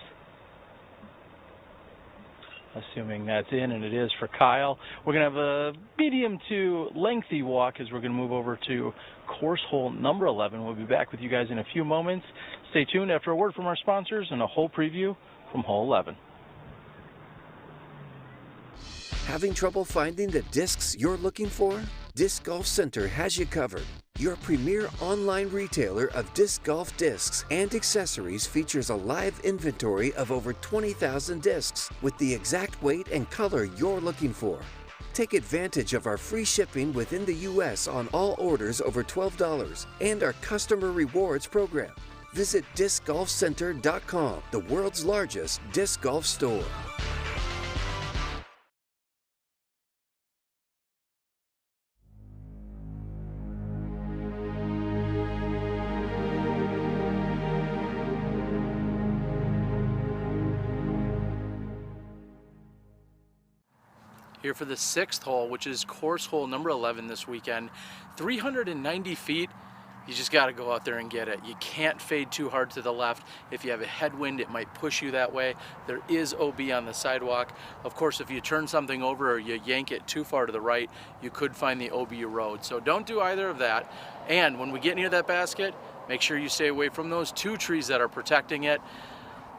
Assuming that's in, and it is for Kyle. We're going to have a medium to lengthy walk as we're going to move over to course hole number 11. We'll be back with you guys in a few moments. Stay tuned after a word from our sponsors and a hole preview from hole 11. Having trouble finding the discs you're looking for? Disc Golf Center has you covered. Your premier online retailer of disc golf discs and accessories features a live inventory of over 20,000 discs with the exact weight and color you're looking for. Take advantage of our free shipping within the U.S. on all orders over $12 and our customer rewards program. Visit discgolfcenter.com, the world's largest disc golf store. Here for the 6th hole, which is course hole number 11 this weekend. 390 feet. You just got to go out there and get it. You can't fade too hard to the left. If you have a headwind, it might push you that way. There is OB on the sidewalk. Of course, if you turn something over or you yank it too far to the right, you could find the OB road. So don't do either of that. And when we get near that basket, make sure you stay away from those 2 trees that are protecting it.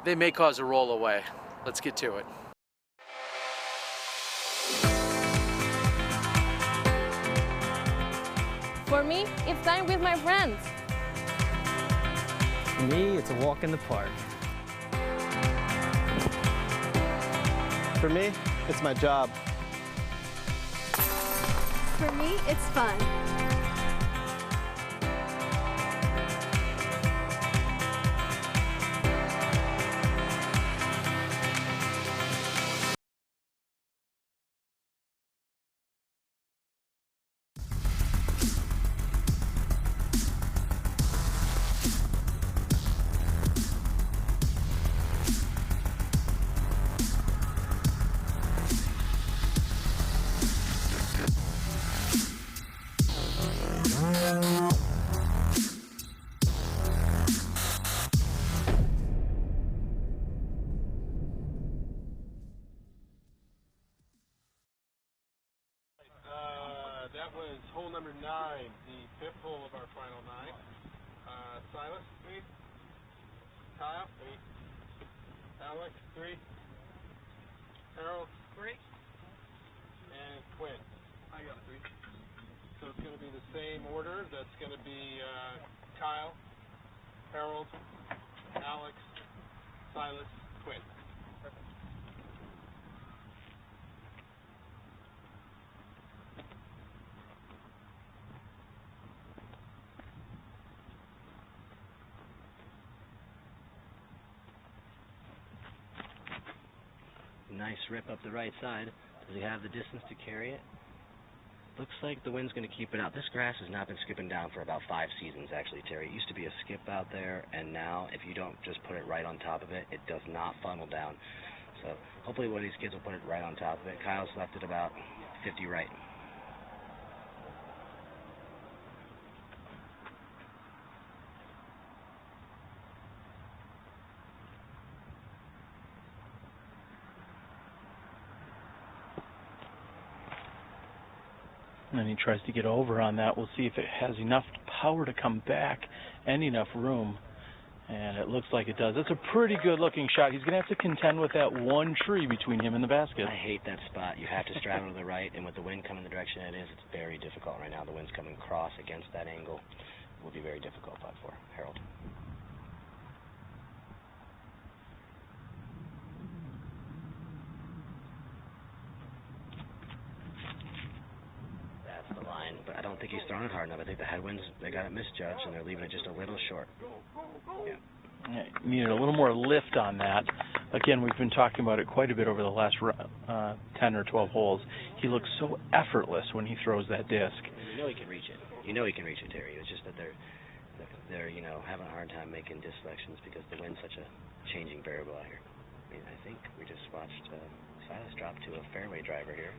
They may cause a roll away. Let's get to it. For me, it's time with my friends. For me, it's a walk in the park. For me, it's my job. For me, it's fun. That was hole number 9, the 5th hole of our final 9. Silas, 3. Kyle, 3. Alex, 3. Harold, 3. And Quinn. I got 3. So it's going to be the same order. That's going to be Kyle, Harold, Alex, Silas, Quinn. Perfect. Nice rip up the right side. Does he have the distance to carry it? Looks like the wind's going to keep it out. This grass has not been skipping down for about 5 seasons, actually, Terry. It used to be a skip out there, and now if you don't just put it right on top of it, it does not funnel down. So hopefully one of these kids will put it right on top of it. Kyle's left it about 50 right. And then he tries to get over on that. We'll see if it has enough power to come back and enough room. And it looks like it does. That's a pretty good looking shot. He's going to have to contend with that one tree between him and the basket. I hate that spot. You have to straddle to the right, and with the wind coming the direction it is, it's very difficult right now. The wind's coming across against that angle. It will be very difficult putt for Harold. That's the line, but I don't think he's throwing it hard enough. I think the headwinds, they got it misjudged, and they're leaving it just a little short. Yeah. Needed a little more lift on that. Again, we've been talking about it quite a bit over the last 10 or 12 holes. He looks so effortless when he throws that disc. You know he can reach it. You know he can reach it, Terry. It's just that they're you know, having a hard time making disc selections because the wind's such a changing variable out here. I mean, I think we just watched Silas drop to a fairway driver here.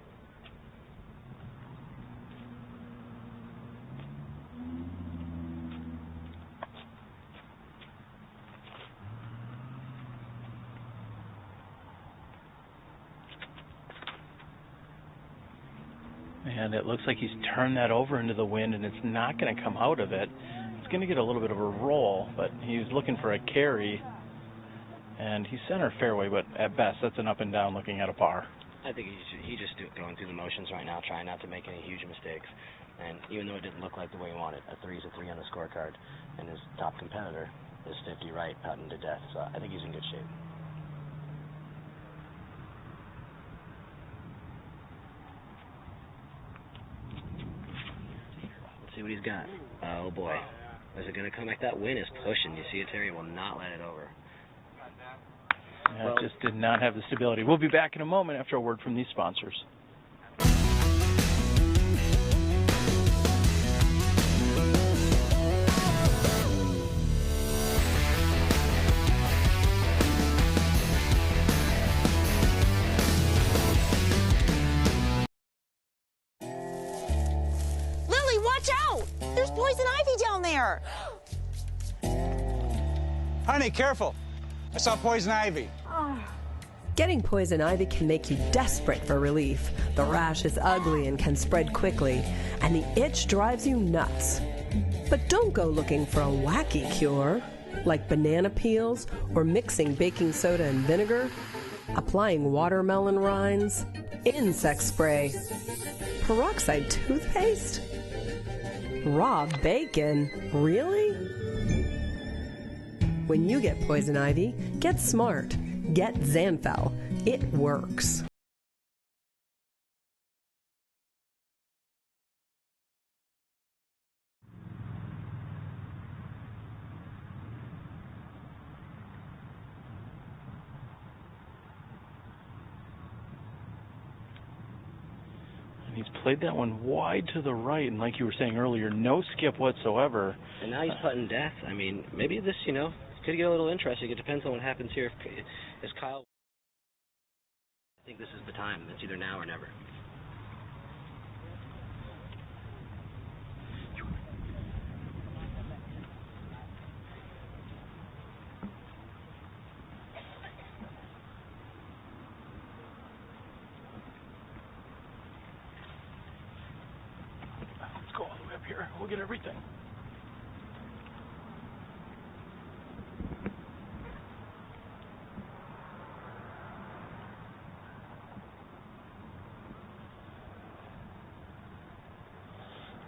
And it looks like he's turned that over into the wind, and it's not going to come out of it. It's going to get a little bit of a roll, but he's looking for a carry. And he's center fairway, but at best, that's an up and down looking at a par. I think he's just going through the motions right now, trying not to make any huge mistakes. And even though it didn't look like the way he wanted, a 3's a 3 on the scorecard, and his top competitor is 50 right, putting to death. So I think he's in good shape. See what he's got. Oh boy. Is it going to come back? That wind is pushing. You see it, Terry? Will not let it over. Yeah, well, it just did not have the stability. We'll be back in a moment after a word from these sponsors. Watch out! There's poison ivy down there. Honey, careful. I saw poison ivy. Getting poison ivy can make you desperate for relief. The rash is ugly and can spread quickly, and the itch drives you nuts. But don't go looking for a wacky cure, like banana peels or mixing baking soda and vinegar, applying watermelon rinds, insect spray, peroxide toothpaste, raw bacon. Really? When you get poison ivy, get smart. Get Zanfel. It works. He's played that one wide to the right, and like you were saying earlier, no skip whatsoever. And now he's putting death. I mean, maybe this, you know, could get a little interesting. It depends on what happens here. Is Kyle... I think this is the time. It's either now or never. Let's go all the way up here. We'll get everything.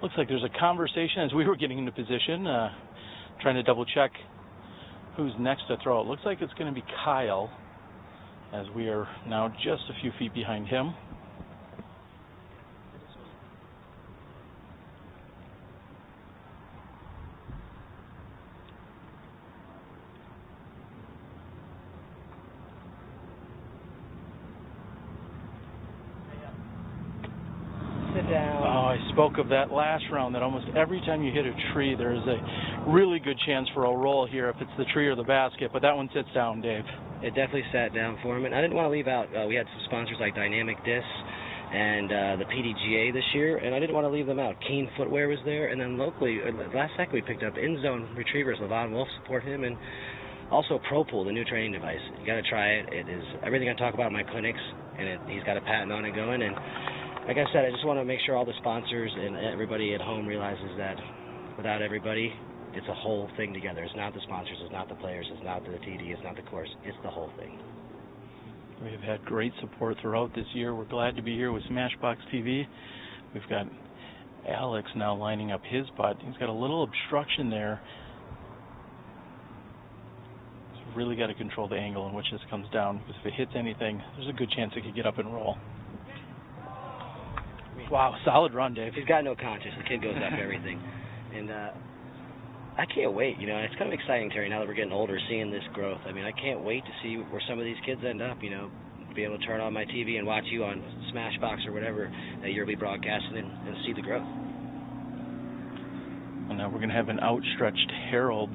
Looks like there's a conversation as we were getting into position, trying to double check who's next to throw. It looks like it's going to be Kyle, as we are now just a few feet behind him. I spoke of that last round, that almost every time you hit a tree, there's a really good chance for a roll here if it's the tree or the basket, but that one sits down, Dave. It definitely sat down for him, and I didn't want to leave out, we had some sponsors like Dynamic Discs and the PDGA this year, and I didn't want to leave them out. Keen Footwear was there, and then locally, last second we picked up In-Zone Retrievers. Levon Wolf, support him, and also ProPool, the new training device. You got to try it. It is everything I talk about in my clinics, and he's got a patent on it going, and like I said, I just want to make sure all the sponsors and everybody at home realizes that without everybody, it's a whole thing together. It's not the sponsors, it's not the players, it's not the TD, it's not the course, it's the whole thing. We've had great support throughout this year. We're glad to be here with SmashBoxxTV. We've got Alex now lining up his putt. He's got a little obstruction there. He's really got to control the angle in which this comes down, because if it hits anything, there's a good chance it could get up and roll. Wow, solid run, Dave. He's got no conscience. The kid goes after everything. And I can't wait. You know, it's kind of exciting, Terry, now that we're getting older, seeing this growth. I mean, I can't wait to see where some of these kids end up, you know, be able to turn on my TV and watch you on SmashBoxx or whatever that you'll be broadcasting and see the growth. And now we're going to have an outstretched Harold.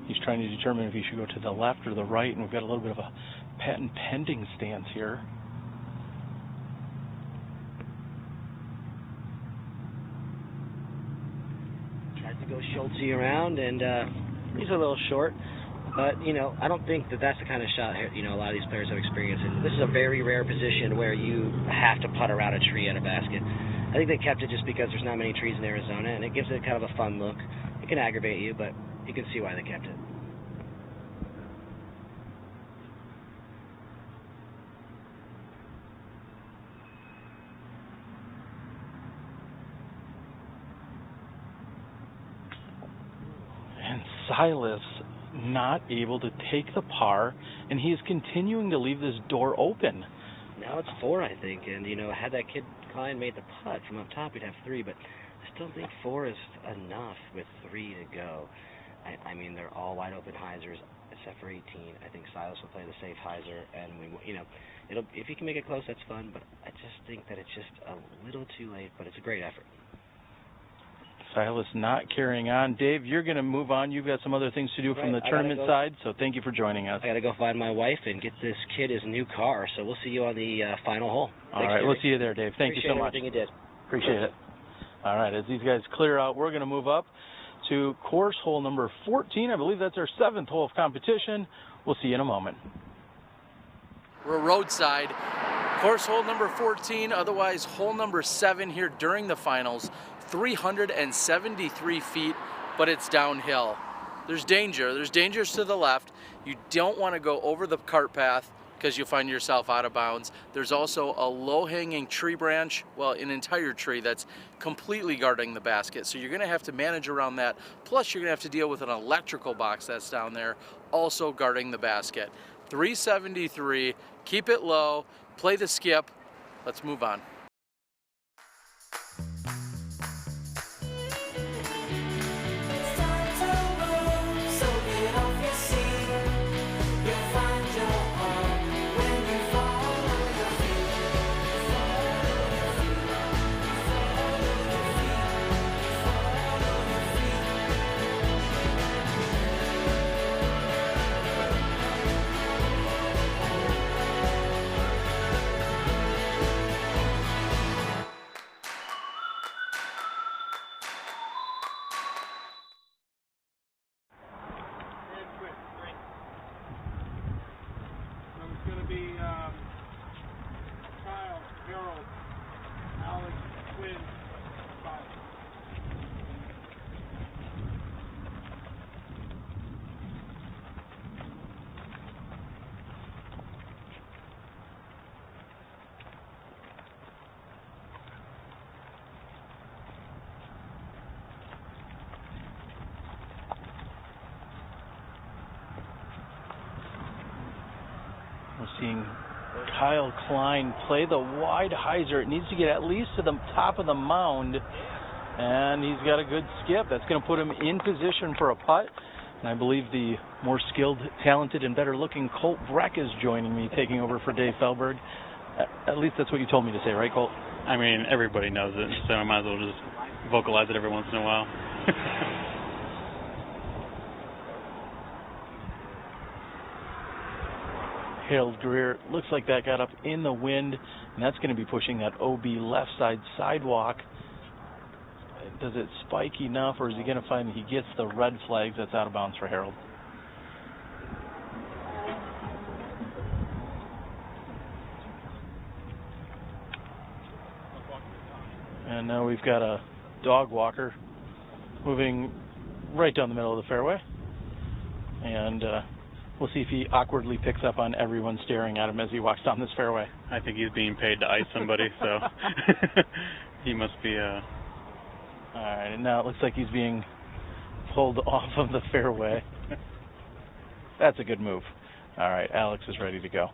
He's trying to determine if he should go to the left or the right, and we've got a little bit of a patent pending stance here. Tries to go Schultzy around, and he's a little short. But, you know, I don't think that that's the kind of shot, you know, a lot of these players have experienced. And this is a very rare position where you have to putt around a tree at a basket. I think they kept it just because there's not many trees in Arizona, and it gives it kind of a fun look. It can aggravate you, but you can see why they kept it. And Silas not able to take the par, and he is continuing to leave this door open. Now it's 4, I think, and, you know, had that kid Klein made the putt from up top, we'd have 3, but I still think 4 is enough with 3 to go. I mean, they're all wide open hyzers, except for 18. I think Silas will play the safe hyzer, and, you know, if you can make it close, that's fun, but I just think that it's just a little too late, but it's a great effort. Silas not carrying on. Dave, you're going to move on. You've got some other things to do from the tournament side, so thank you for joining us. I got to go find my wife and get this kid his new car, so we'll see you on the final hole. All right, we'll see you there, Dave. Thank you so much. Appreciate everything you did. Appreciate it. All right, as these guys clear out, we're going to move up to course hole number 14. I believe that's our 7th hole of competition. We'll see you in a moment. We're roadside. Course hole number 14, otherwise hole number 7 here during the finals. 373 feet, but it's downhill. There's danger. There's dangers to the left. You don't want to go over the cart path because you'll find yourself out of bounds. There's also a low-hanging tree branch, well, an entire tree that's completely guarding the basket. So you're going to have to manage around that. Plus, you're going to have to deal with an electrical box that's down there, also guarding the basket. 373, keep it low, play the skip. Let's move on. It's going to be Kyle, Harold, Alex, Quinn, Kyle. We're seeing Kyle Klein play the wide hyzer. It needs to get at least to the top of the mound, and he's got a good skip. That's going to put him in position for a putt. And I believe the more skilled, talented, and better-looking Colt Breck is joining me, taking over for Dave Fehlberg. At least that's what you told me to say, right, Colt? I mean, everybody knows it, so I might as well just vocalize it every once in a while. Harold Greer, looks like that got up in the wind, and that's going to be pushing that OB left side sidewalk. Does it spike enough, or is he going to find he gets the red flags? That's out of bounds for Harold. And now we've got a dog walker moving right down the middle of the fairway. And we'll see if he awkwardly picks up on everyone staring at him as he walks down this fairway. I think he's being paid to ice somebody, so he must be. All right, and now it looks like he's being pulled off of the fairway. That's a good move. All right, Alex is ready to go.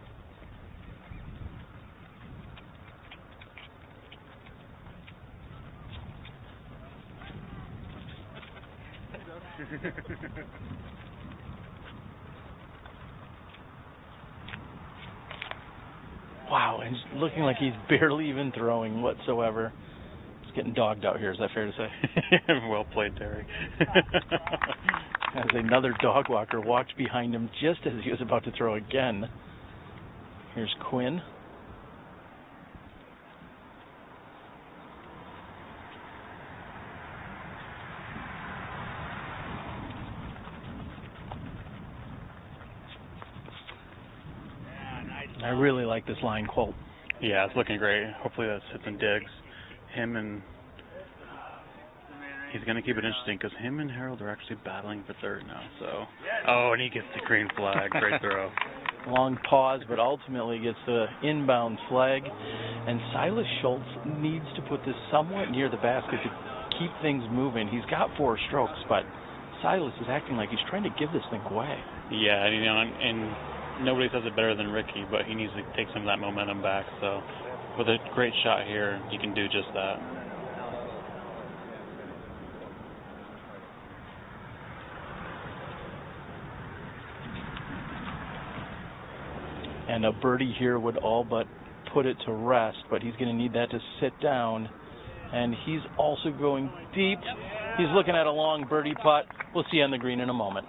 Wow, and he's looking like he's barely even throwing whatsoever. He's getting dogged out here, is that fair to say? Well played, Terry. As another dog walker walked behind him just as he was about to throw again. Here's Quinn. I really like this line, Colt. Yeah, it's looking great. Hopefully that sits and digs. Him and he's going to keep it interesting because him and Harold are actually battling for third now. So, oh, and he gets the green flag. Great throw. Long pause, but ultimately gets the inbound flag. And Silas Schultz needs to put this somewhat near the basket to keep things moving. He's got 4 strokes, but Silas is acting like he's trying to give this thing away. Yeah, you know, and nobody says it better than Ricky, but he needs to take some of that momentum back. So with a great shot here, he can do just that. And a birdie here would all but put it to rest, but he's going to need that to sit down. And he's also going deep. He's looking at a long birdie putt. We'll see you on the green in a moment.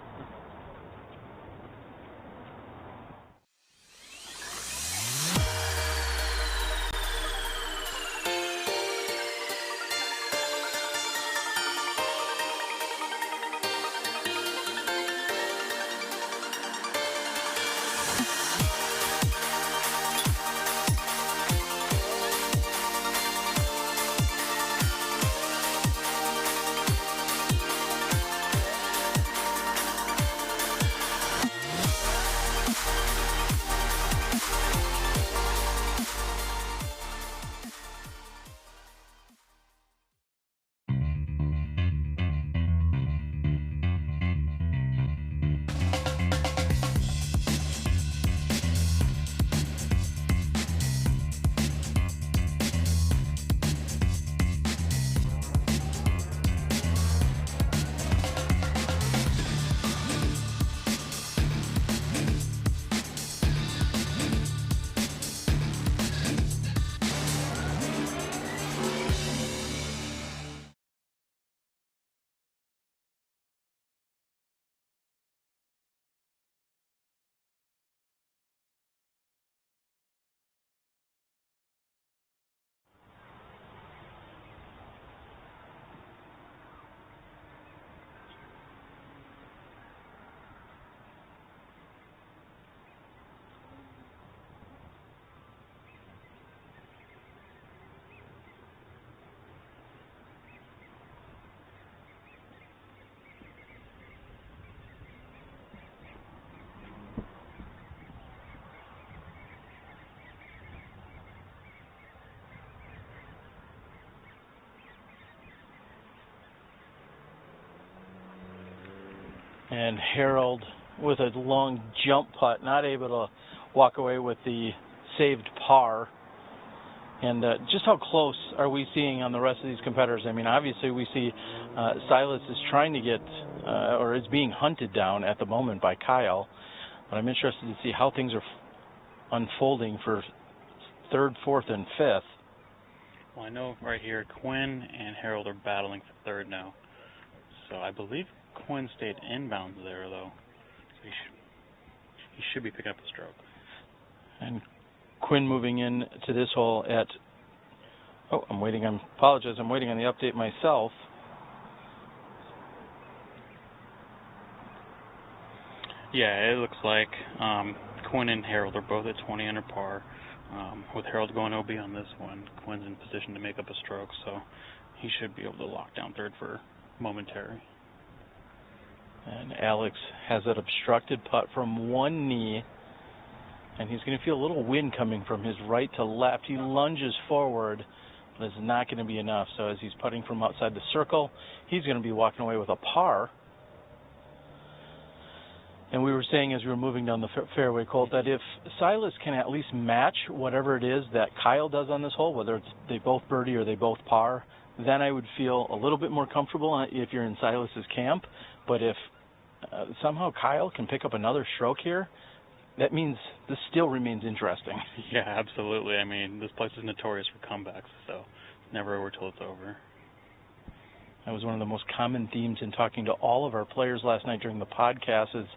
And Harold with a long jump putt, not able to walk away with the saved par. And just how close are we seeing on the rest of these competitors? I mean, obviously we see Silas is trying to get, or is being hunted down at the moment by Kyle. But I'm interested to see how things are unfolding for 3rd, 4th, and 5th. Well, I know right here Quinn and Harold are battling for 3rd now. So I believe Quinn stayed inbounds there, though. So he should be picking up the stroke. And Quinn moving in to this hole at, I'm waiting on the update myself. Yeah, it looks like Quinn and Harold are both at 20 under par. With Harold going OB on this one, Quinn's in position to make up a stroke, so he should be able to lock down 3rd for momentary. And Alex has that obstructed putt from one knee, and he's going to feel a little wind coming from his right to left. He lunges forward, but it's not going to be enough. So as he's putting from outside the circle, he's going to be walking away with a par. And we were saying as we were moving down the fairway, Colt, that if Silas can at least match whatever it is that Kyle does on this hole, whether it's they both birdie or they both par, then I would feel a little bit more comfortable if you're in Silas's camp. But if somehow Kyle can pick up another stroke here, that means this still remains interesting. Yeah, absolutely. I mean, this place is notorious for comebacks, so never over till it's over. That was one of the most common themes in talking to all of our players last night during the podcast is,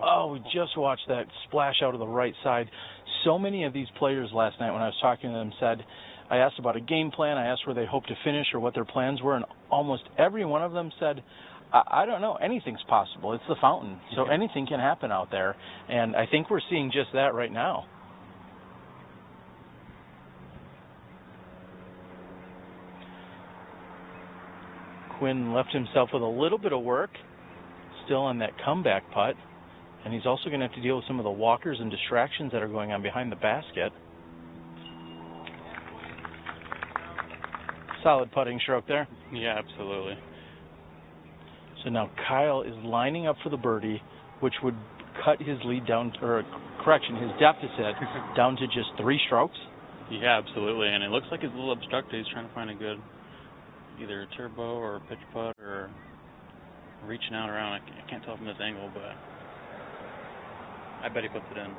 oh, we just watched that splash out of the right side. So many of these players last night when I was talking to them said, I asked about a game plan, I asked where they hoped to finish or what their plans were, and almost every one of them said, I don't know, anything's possible. It's the fountain, so anything can happen out there. And I think we're seeing just that right now. Quinn left himself with a little bit of work, still on that comeback putt. And he's also going to have to deal with some of the walkers and distractions that are going on behind the basket. Solid putting stroke there. Yeah, absolutely. So now Kyle is lining up for the birdie, which would cut his lead down, or correction, his deficit down to just 3 strokes. Yeah, absolutely. And it looks like he's a little obstructed. He's trying to find a good, either a turbo or a pitch putt or reaching out around. I can't tell from this angle, but I bet he puts it in.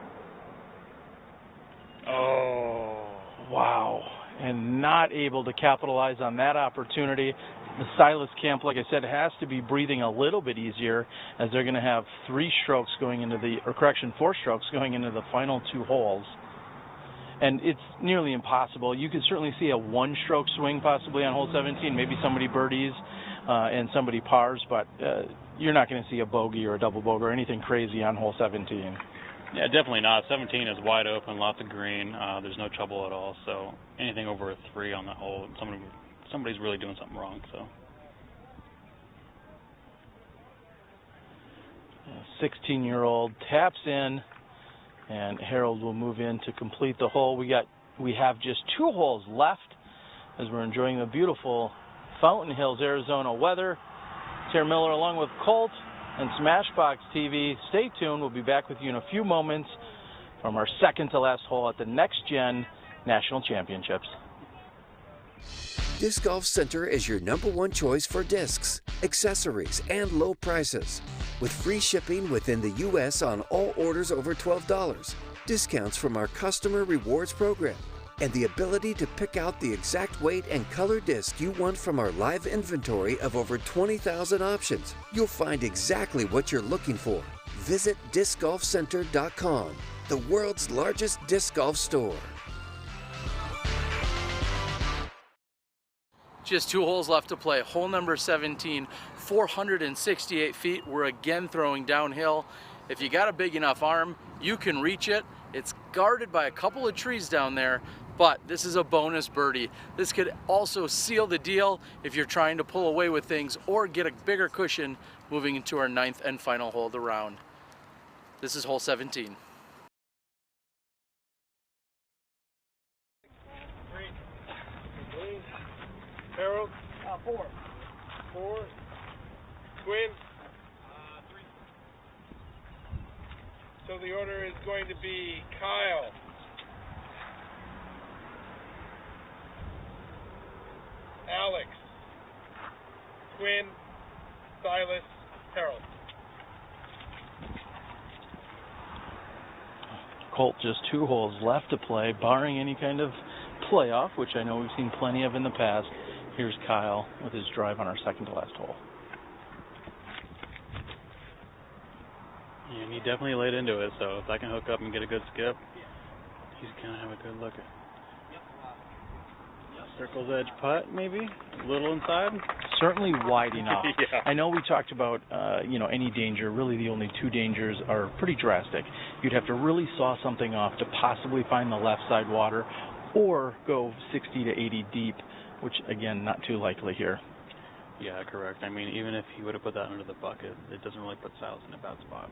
Oh, wow. And not able to capitalize on that opportunity. The Silas camp, like I said, has to be breathing a little bit easier as they're going to have 4 strokes going into the final 2 holes. And it's nearly impossible. You could certainly see a 1-stroke swing possibly on hole 17. Maybe somebody birdies and somebody pars, but you're not going to see a bogey or a double bogey or anything crazy on hole 17. Yeah, definitely not. 17 is wide open, lots of green. There's no trouble at all. So anything over a 3 on that hole, somebody's really doing something wrong. So. 16-year-old taps in, and Harold will move in to complete the hole. We have just 2 holes left as we're enjoying the beautiful Fountain Hills, Arizona weather. Sarah Miller along with Colt and SmashBoxxTV. Stay tuned. We'll be back with you in a few moments from our second to last hole at the Next Gen National Championships. Disc Golf Center is your #1 choice for discs, accessories, and low prices. With free shipping within the U.S. on all orders over $12, discounts from our customer rewards program, and the ability to pick out the exact weight and color disc you want from our live inventory of over 20,000 options. You'll find exactly what you're looking for. Visit discgolfcenter.com, the world's largest disc golf store. Just 2 holes left to play. Hole number 17, 468 feet. We're again throwing downhill. If you got a big enough arm, you can reach it. It's guarded by a couple of trees down there, but this is a bonus birdie. This could also seal the deal if you're trying to pull away with things or get a bigger cushion moving into our 9th and final hole of the round. This is hole 17. Harold? 4. Quinn? 3. So the order is going to be Kyle, Alex, Quinn, Silas, Harold. Colt just 2 holes left to play, barring any kind of playoff, which I know we've seen plenty of in the past. Here's Kyle with his drive on our second to last hole. Yeah, and he definitely laid into it, so if I can hook up and get a good skip, he's going to have a good look at circle's edge putt, maybe? A little inside? Certainly wide enough. Yeah. I know we talked about, any danger. Really, the only 2 dangers are pretty drastic. You'd have to really saw something off to possibly find the left side water or go 60 to 80 deep, which, again, not too likely here. Yeah, correct. I mean, even if he would have put that under the bucket, it doesn't really put Silas in a bad spot.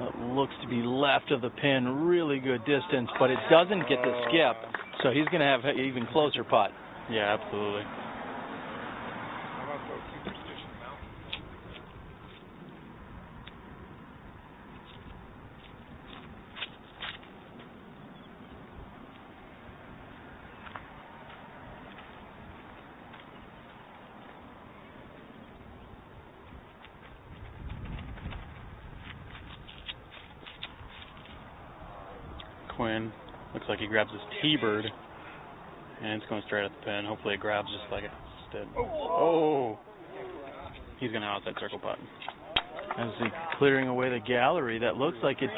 It looks to be left of the pin, really good distance, but it doesn't get the skip, so he's going to have an even closer putt. Yeah, absolutely. Quinn looks like he grabs his T-bird, and it's going straight at the pin. Hopefully it grabs just like it did. Oh! He's going to out that circle putt. As he clearing away the gallery, that looks like it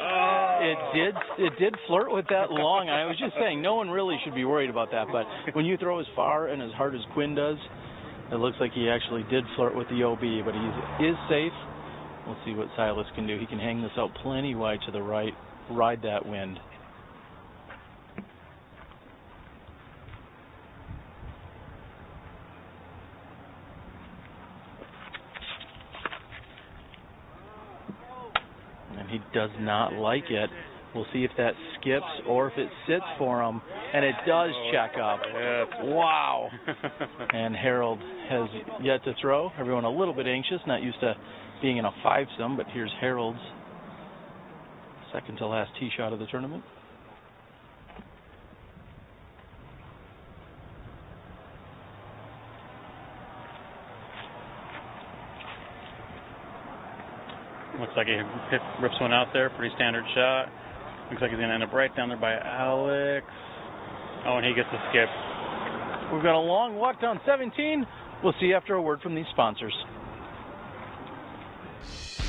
did flirt with that long. I was just saying, no one really should be worried about that, but when you throw as far and as hard as Quinn does, it looks like he actually did flirt with the OB, but he is safe. We'll see what Silas can do. He can hang this out plenty wide to the right, ride that wind. He does not like it. We'll see if that skips or if it sits for him, and it does check up. Yes. Wow. And Harold has yet to throw. Everyone a little bit anxious, not used to being in a fivesome, but here's Harold's second to last tee shot of the tournament. Looks like he rips one out there. Pretty standard shot. Looks like he's going to end up right down there by Alex. Oh, and he gets the skip. We've got a long walk down 17. We'll see after a word from these sponsors.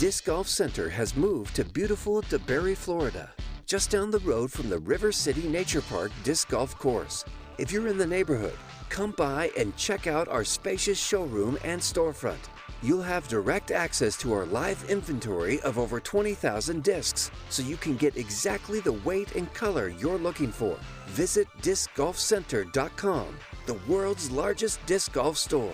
Disc Golf Center has moved to beautiful DeBerry, Florida, just down the road from the River City Nature Park Disc Golf Course. If you're in the neighborhood, come by and check out our spacious showroom and storefront. You'll have direct access to our live inventory of over 20,000 discs, so you can get exactly the weight and color you're looking for. Visit discgolfcenter.com, the world's largest disc golf store.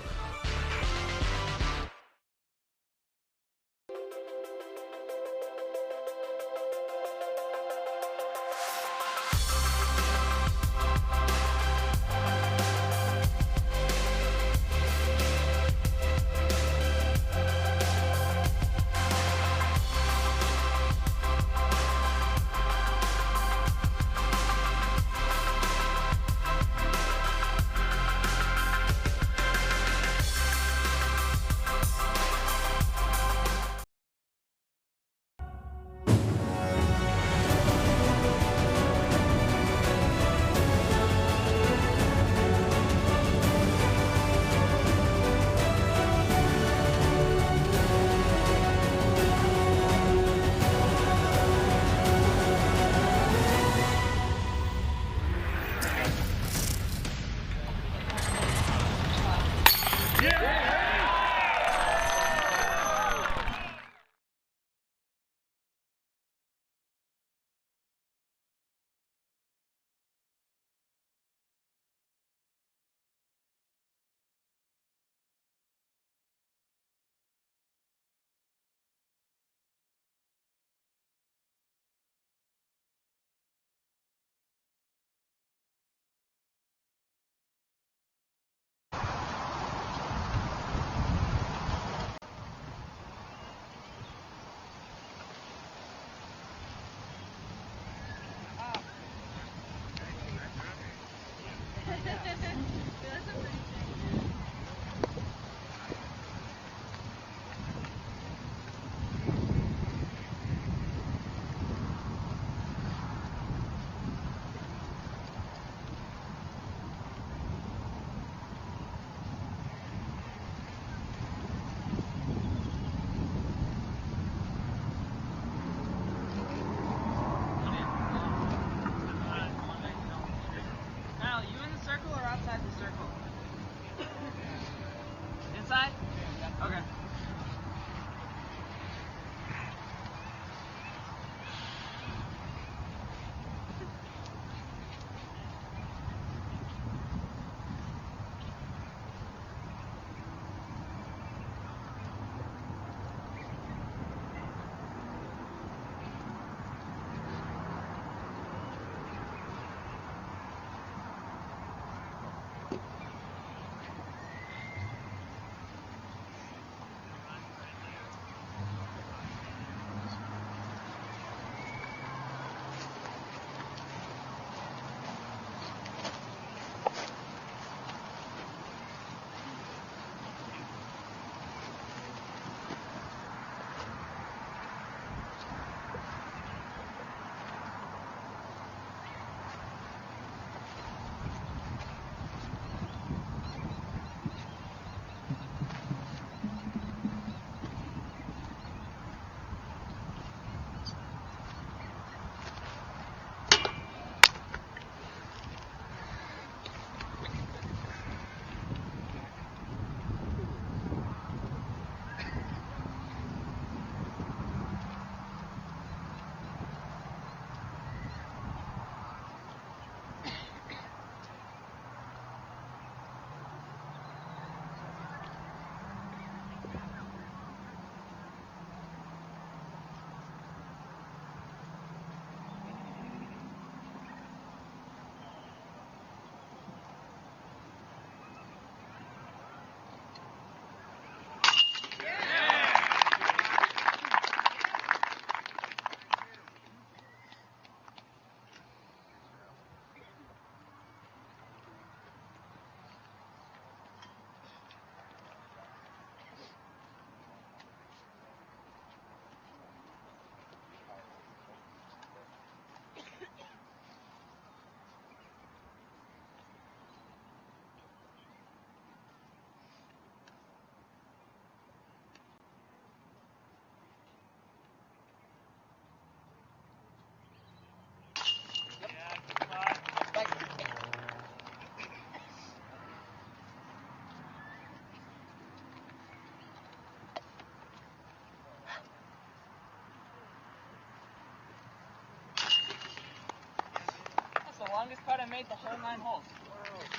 longest putt I made the whole 9 holes.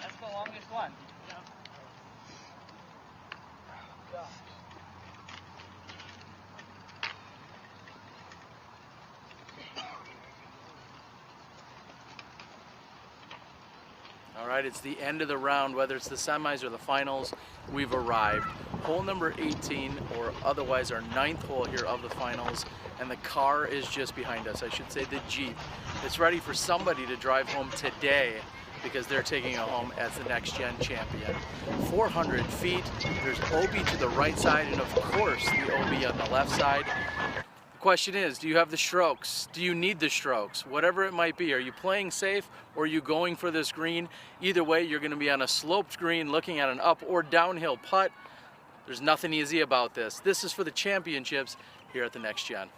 That's the longest one. All right, it's the end of the round, whether it's the semis or the finals, we've arrived. Hole number 18, or otherwise our 9th hole here of the finals, and the car is just behind us. I should say the Jeep. It's ready for somebody to drive home today because they're taking it home as the next gen champion. 400 feet, there's OB to the right side, and of course the OB on the left side. Question is, do you have the strokes? Do you need the strokes? Whatever it might be, are you playing safe or are you going for this green? Either way, you're going to be on a sloped green looking at an up or downhill putt. There's nothing easy about this. This is for the championships here at the Next Gen.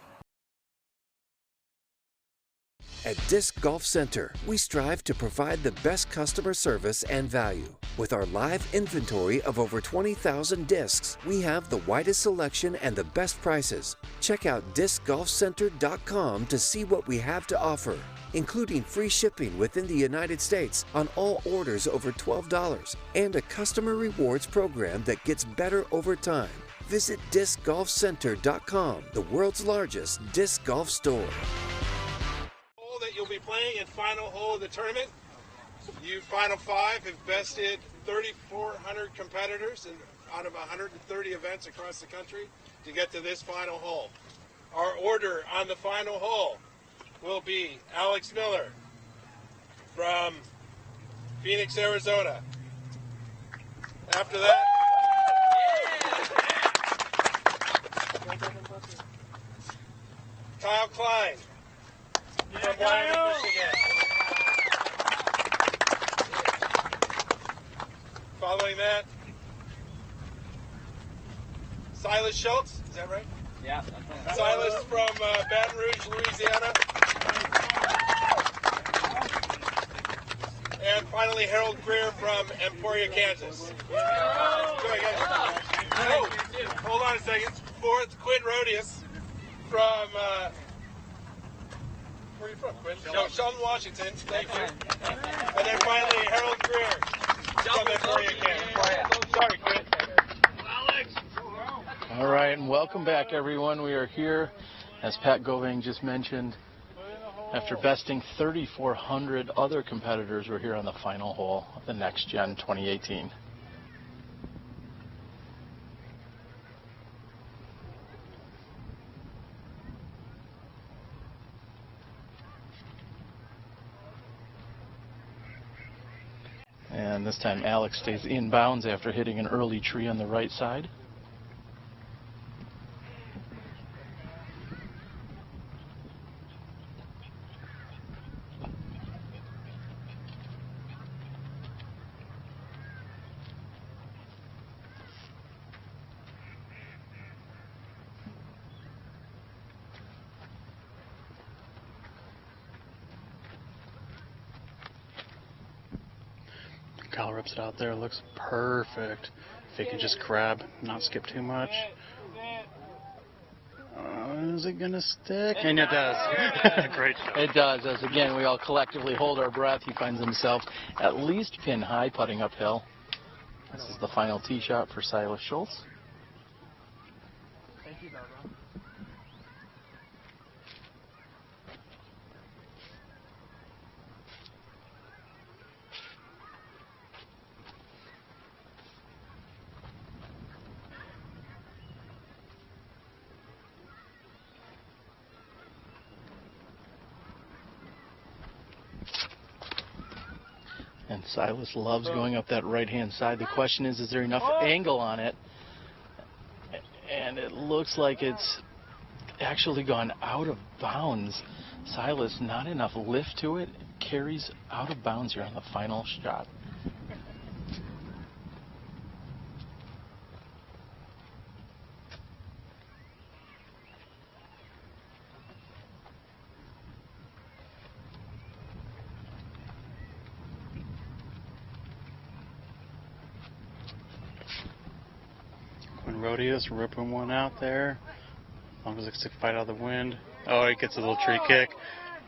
At Disc Golf Center, we strive to provide the best customer service and value. With our live inventory of over 20,000 discs, we have the widest selection and the best prices. Check out discgolfcenter.com to see what we have to offer, including free shipping within the United States on all orders over $12 and a customer rewards program that gets better over time. Visit discgolfcenter.com, the world's largest disc golf store. That you'll be playing in final hole of the tournament. You final 5 have bested 3,400 competitors out of 130 events across the country to get to this final hole. Our order on the final hole will be Alex Miller from Phoenix, Arizona. After that, Kyle Klein from Wyoming, Michigan. Following that, Silas Schultz, is that right? Yeah. Silas from Baton Rouge, Louisiana. And finally, Harold Greer from Emporia, Kansas. Go ahead. Oh, hold on a second. 4th, Quinn Rodius from... where are you from, Quinn? Sheldon, Washington. Thank you. And then finally, Harold Greer from Emporia, Kansas. Sorry, Quinn. All right, and welcome back, everyone. We are here, as Pat Goving just mentioned, after besting 3,400 other competitors. We're here on the final hole of the Next Gen 2018. And this time Alex stays inbounds after hitting an early tree on the right side. Kyle rips it out there, looks perfect. If he can just grab, not skip too much. Is it gonna stick? And it does. Great shot. It does, as again we all collectively hold our breath. He finds himself at least pin high putting uphill. This is the final tee shot for Silas Schultz. Thank you, Barbara. And Silas loves going up that right-hand side. The question is there enough angle on it? And it looks like it's actually gone out of bounds. Silas, not enough lift to it. Carries out of bounds here on the final shot. Rodius ripping one out there. As long as it can fight out of the wind. Oh, he gets a little tree kick.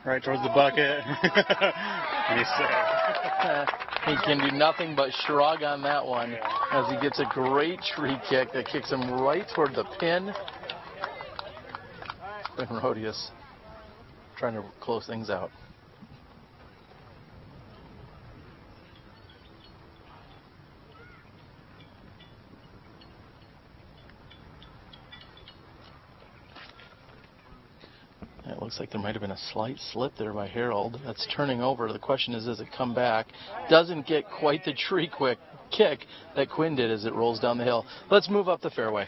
right towards the bucket. And he's safe. He can do nothing but shrug on that one as he gets a great tree kick that kicks him right toward the pin. And Rodius trying to close things out. It looks like there might have been a slight slip there by Harold. That's turning over. The question is, does it come back? Doesn't get quite the tree quick kick that Quinn did as it rolls down the hill. Let's move up the fairway.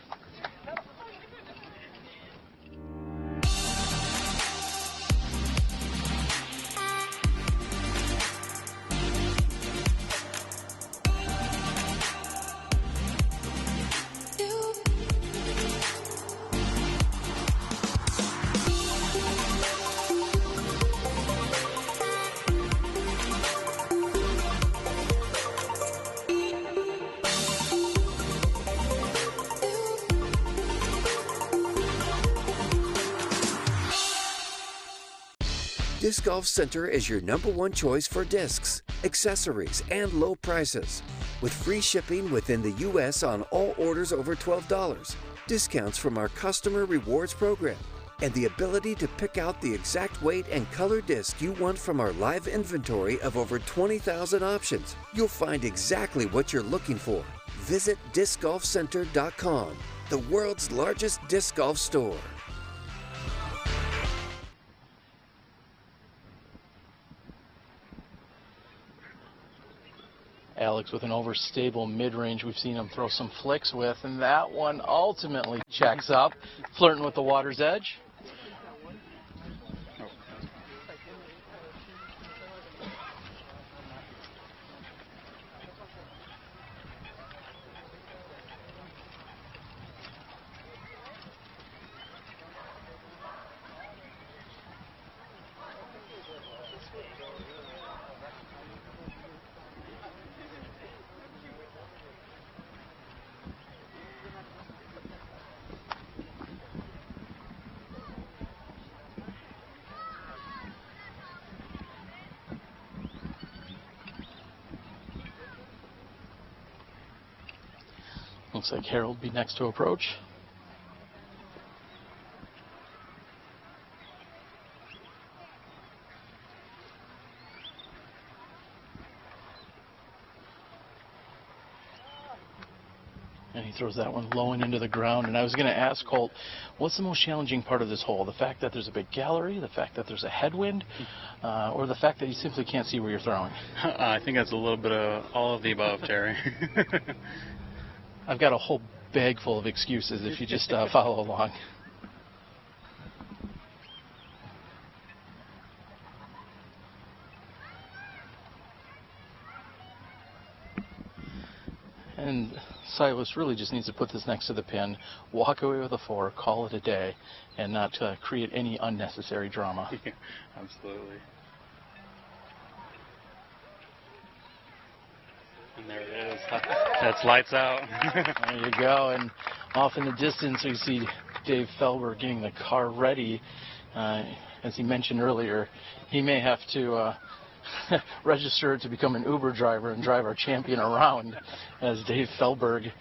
Disc Golf Center is your #1 choice for discs, accessories, and low prices. With free shipping within the U.S. on all orders over $12, discounts from our customer rewards program, and the ability to pick out the exact weight and color disc you want from our live inventory of over 20,000 options. You'll find exactly what you're looking for. Visit discgolfcenter.com, the world's largest disc golf store. Alex with an overstable mid-range we've seen him throw some flicks with, and that one ultimately checks up, flirting with the water's edge. Looks like Harold be next to approach. And he throws that one low and into the ground. And I was going to ask Colt, what's the most challenging part of this hole? The fact that there's a big gallery, the fact that there's a headwind, or the fact that you simply can't see where you're throwing? I think that's a little bit of all of the above, Terry. I've got a whole bag full of excuses if you just follow along. And Silas really just needs to put this next to the pin, walk away with a 4, call it a day, and not create any unnecessary drama. Yeah, absolutely. And there it is. That's lights out. There you go. And off in the distance, we see Dave Felber getting the car ready. As he mentioned earlier, he may have to register to become an Uber driver and drive our champion around, as Dave Felberg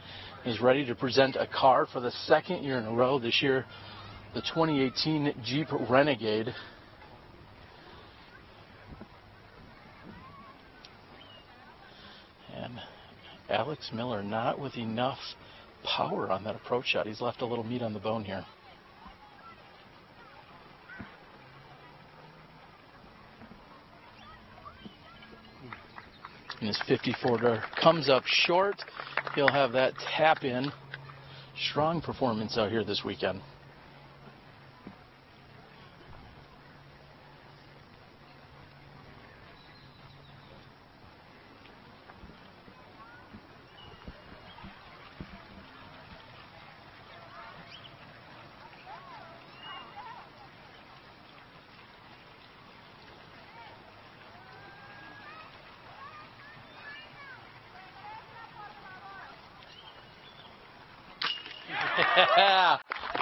is ready to present a car for the 2nd year in a row this year, the 2018 Jeep Renegade. And Alex Miller not with enough power on that approach shot. He's left a little meat on the bone here. And his 54-er comes up short. He'll have that tap in. Strong performance out here this weekend.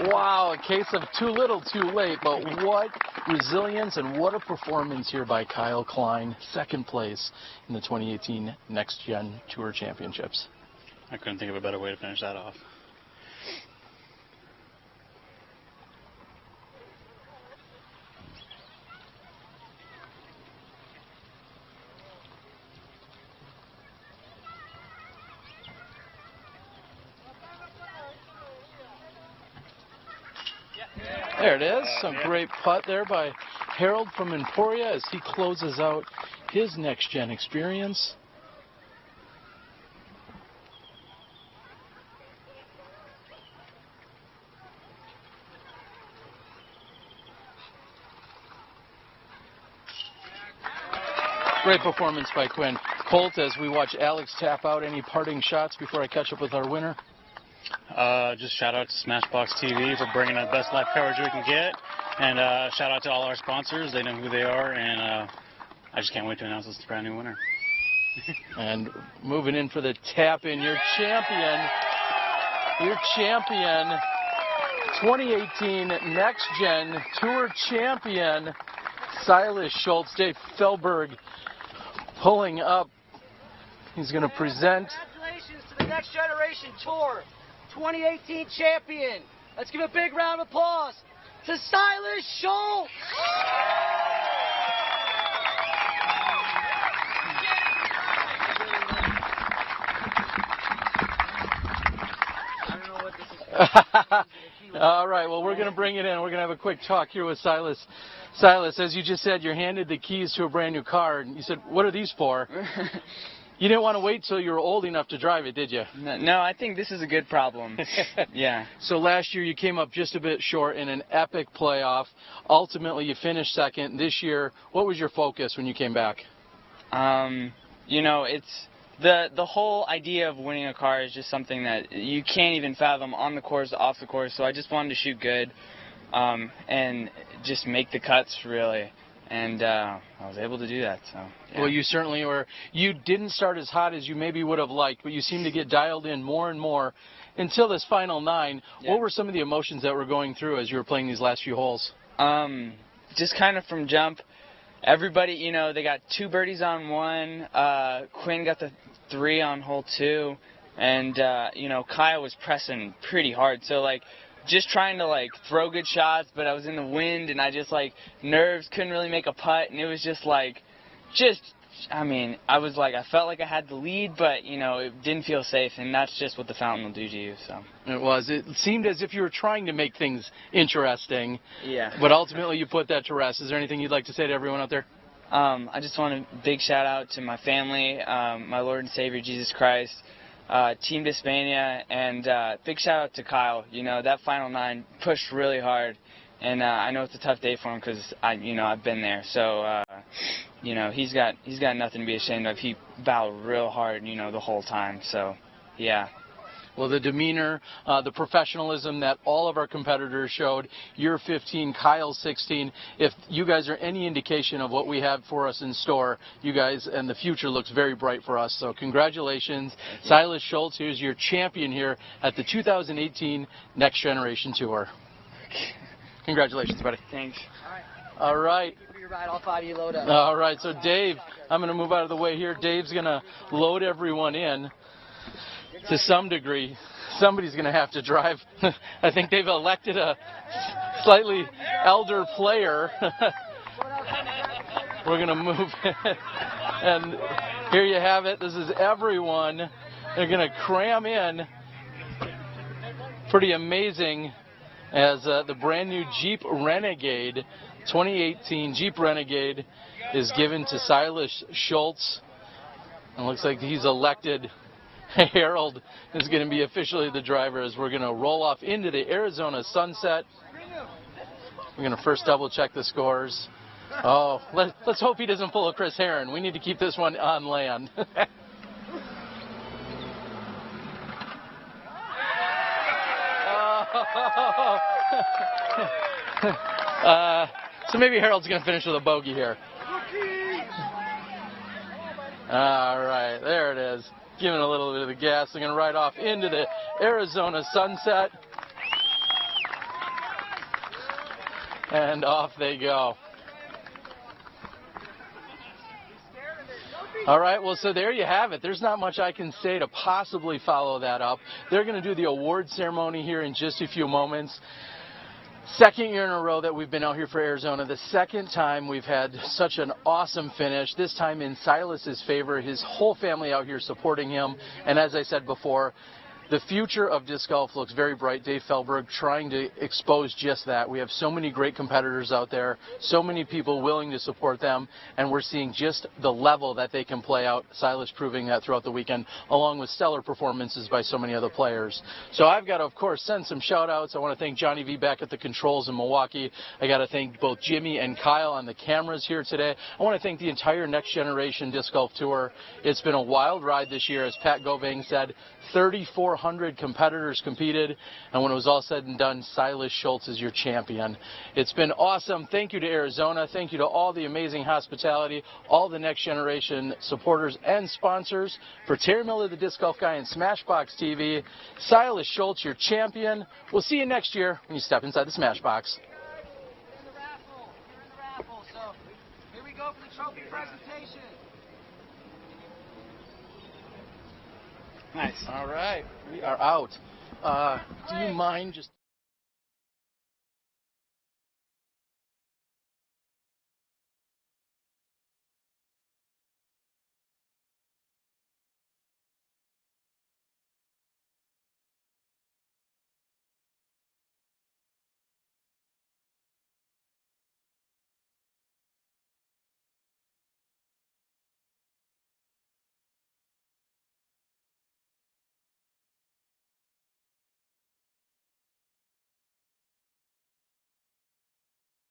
Wow, a case of too little, too late, but what resilience and what a performance here by Kyle Klein, second place in the 2018 Next Gen Tour Championships. I couldn't think of a better way to finish that off. There it is. A great putt there by Harold from Emporia as he closes out his Next Gen experience. Great performance by Quinn. Colt, as we watch Alex tap out, any parting shots before I catch up with our winner? Just shout out to SmashBoxxTV for bringing the best live coverage we can get, and shout out to all our sponsors. They know who they are, and I just can't wait to announce this brand new winner. And moving in for the tap-in, your champion, 2018 Next Gen Tour champion, Silas Schultz. Dave Felberg pulling up. He's going to present. Congratulations to the Next Generation Tour 2018 champion. Let's give a big round of applause to Silas Schultz. All right, well, we're going to bring it in. We're going to have a quick talk here with Silas. Silas, as you just said, you're handed the keys to a brand new car, and you said, what are these for? You didn't want to wait till you were old enough to drive it, did you? No, I think this is a good problem. Yeah. So last year you came up just a bit short in an epic playoff. Ultimately, you finished second. This year, what was your focus when you came back? You know, it's the whole idea of winning a car is just something that you can't even fathom on the course, off the course. So I just wanted to shoot good and just make the cuts, really. And I was able to do that. So. Yeah. Well, you certainly were. You didn't start as hot as you maybe would have liked, but you seemed to get dialed in more and more until this final 9. Yeah. What were some of the emotions that were going through as you were playing these last few holes? Just kind of from jump. Everybody, you know, they got 2 birdies on 1. Quinn got the 3 on hole 2. And, you know, Kyle was pressing pretty hard. So, like, just trying to, like, throw good shots, but I was in the wind, and I just, like, nerves, couldn't really make a putt, and it was just, like, I mean, I was, like, I felt like I had the lead, but, you know, it didn't feel safe, and that's just what the fountain will do to you, so. It was. It seemed as if you were trying to make things interesting. Yeah. But ultimately you put that to rest. Is there anything you'd like to say to everyone out there? I just want a big shout-out to my family, my Lord and Savior, Jesus Christ, Team Hispania, and big shout-out to Kyle. You know, that final 9 pushed really hard, and I know it's a tough day for him because, you know, I've been there. So, you know, he's got nothing to be ashamed of. He battled real hard, you know, the whole time. So, yeah. Well, the demeanor, the professionalism that all of our competitors showed, you're 15, Kyle's 16. If you guys are any indication of what we have for us in store, you guys, and the future looks very bright for us. So congratulations. Silas Schultz, who's your champion here at the 2018 Next Generation Tour. Congratulations, buddy. Thanks. All right. All 5 of you load up. All right, so Dave, I'm going to move out of the way here. Dave's going to load everyone in. To some degree, somebody's going to have to drive. I think they've elected a slightly elder player. We're going to move. And here you have it. This is everyone. They're going to cram in. Pretty amazing as the brand new Jeep Renegade, 2018 Jeep Renegade, is given to Silas Schultz. And it looks like he's elected. Harold is going to be officially the driver as we're going to roll off into the Arizona sunset. We're going to first double check the scores. Oh, let's hope he doesn't pull a Chris Herron. We need to keep this one on land. So maybe Harold's going to finish with a bogey here. All right, there it is. Giving a little bit of the gas. They're going to ride off into the Arizona sunset. And off they go. All right, well, so there you have it. There's not much I can say to possibly follow that up. They're going to do the award ceremony here in just a few moments. Second year in a row that we've been out here for Arizona. The second time we've had such an awesome finish, this time in Silas's favor. His whole family out here supporting him. And as I said before, the future of disc golf looks very bright. Dave Feldberg trying to expose just that. We have so many great competitors out there, so many people willing to support them, and we're seeing just the level that they can play out. Silas proving that throughout the weekend, along with stellar performances by so many other players. So I've got to, of course, send some shout-outs. I want to thank Johnny V back at the controls in Milwaukee. I got to thank both Jimmy and Kyle on the cameras here today. I want to thank the entire Next Generation Disc Golf Tour. It's been a wild ride this year, as Pat Govang said. 3,400 competitors competed, and when it was all said and done, Silas Schultz is your champion. It's been awesome. Thank you to Arizona. Thank you to all the amazing hospitality, all the Next Generation supporters and sponsors. For Terry Miller, the Disc Golf Guy, and SmashBoxxTV, Silas Schultz, your champion. We'll see you next year when you step inside the Smashbox. You're in the raffle. So here we go for the trophy presentation. Nice. All right, we are out. Do you mind just...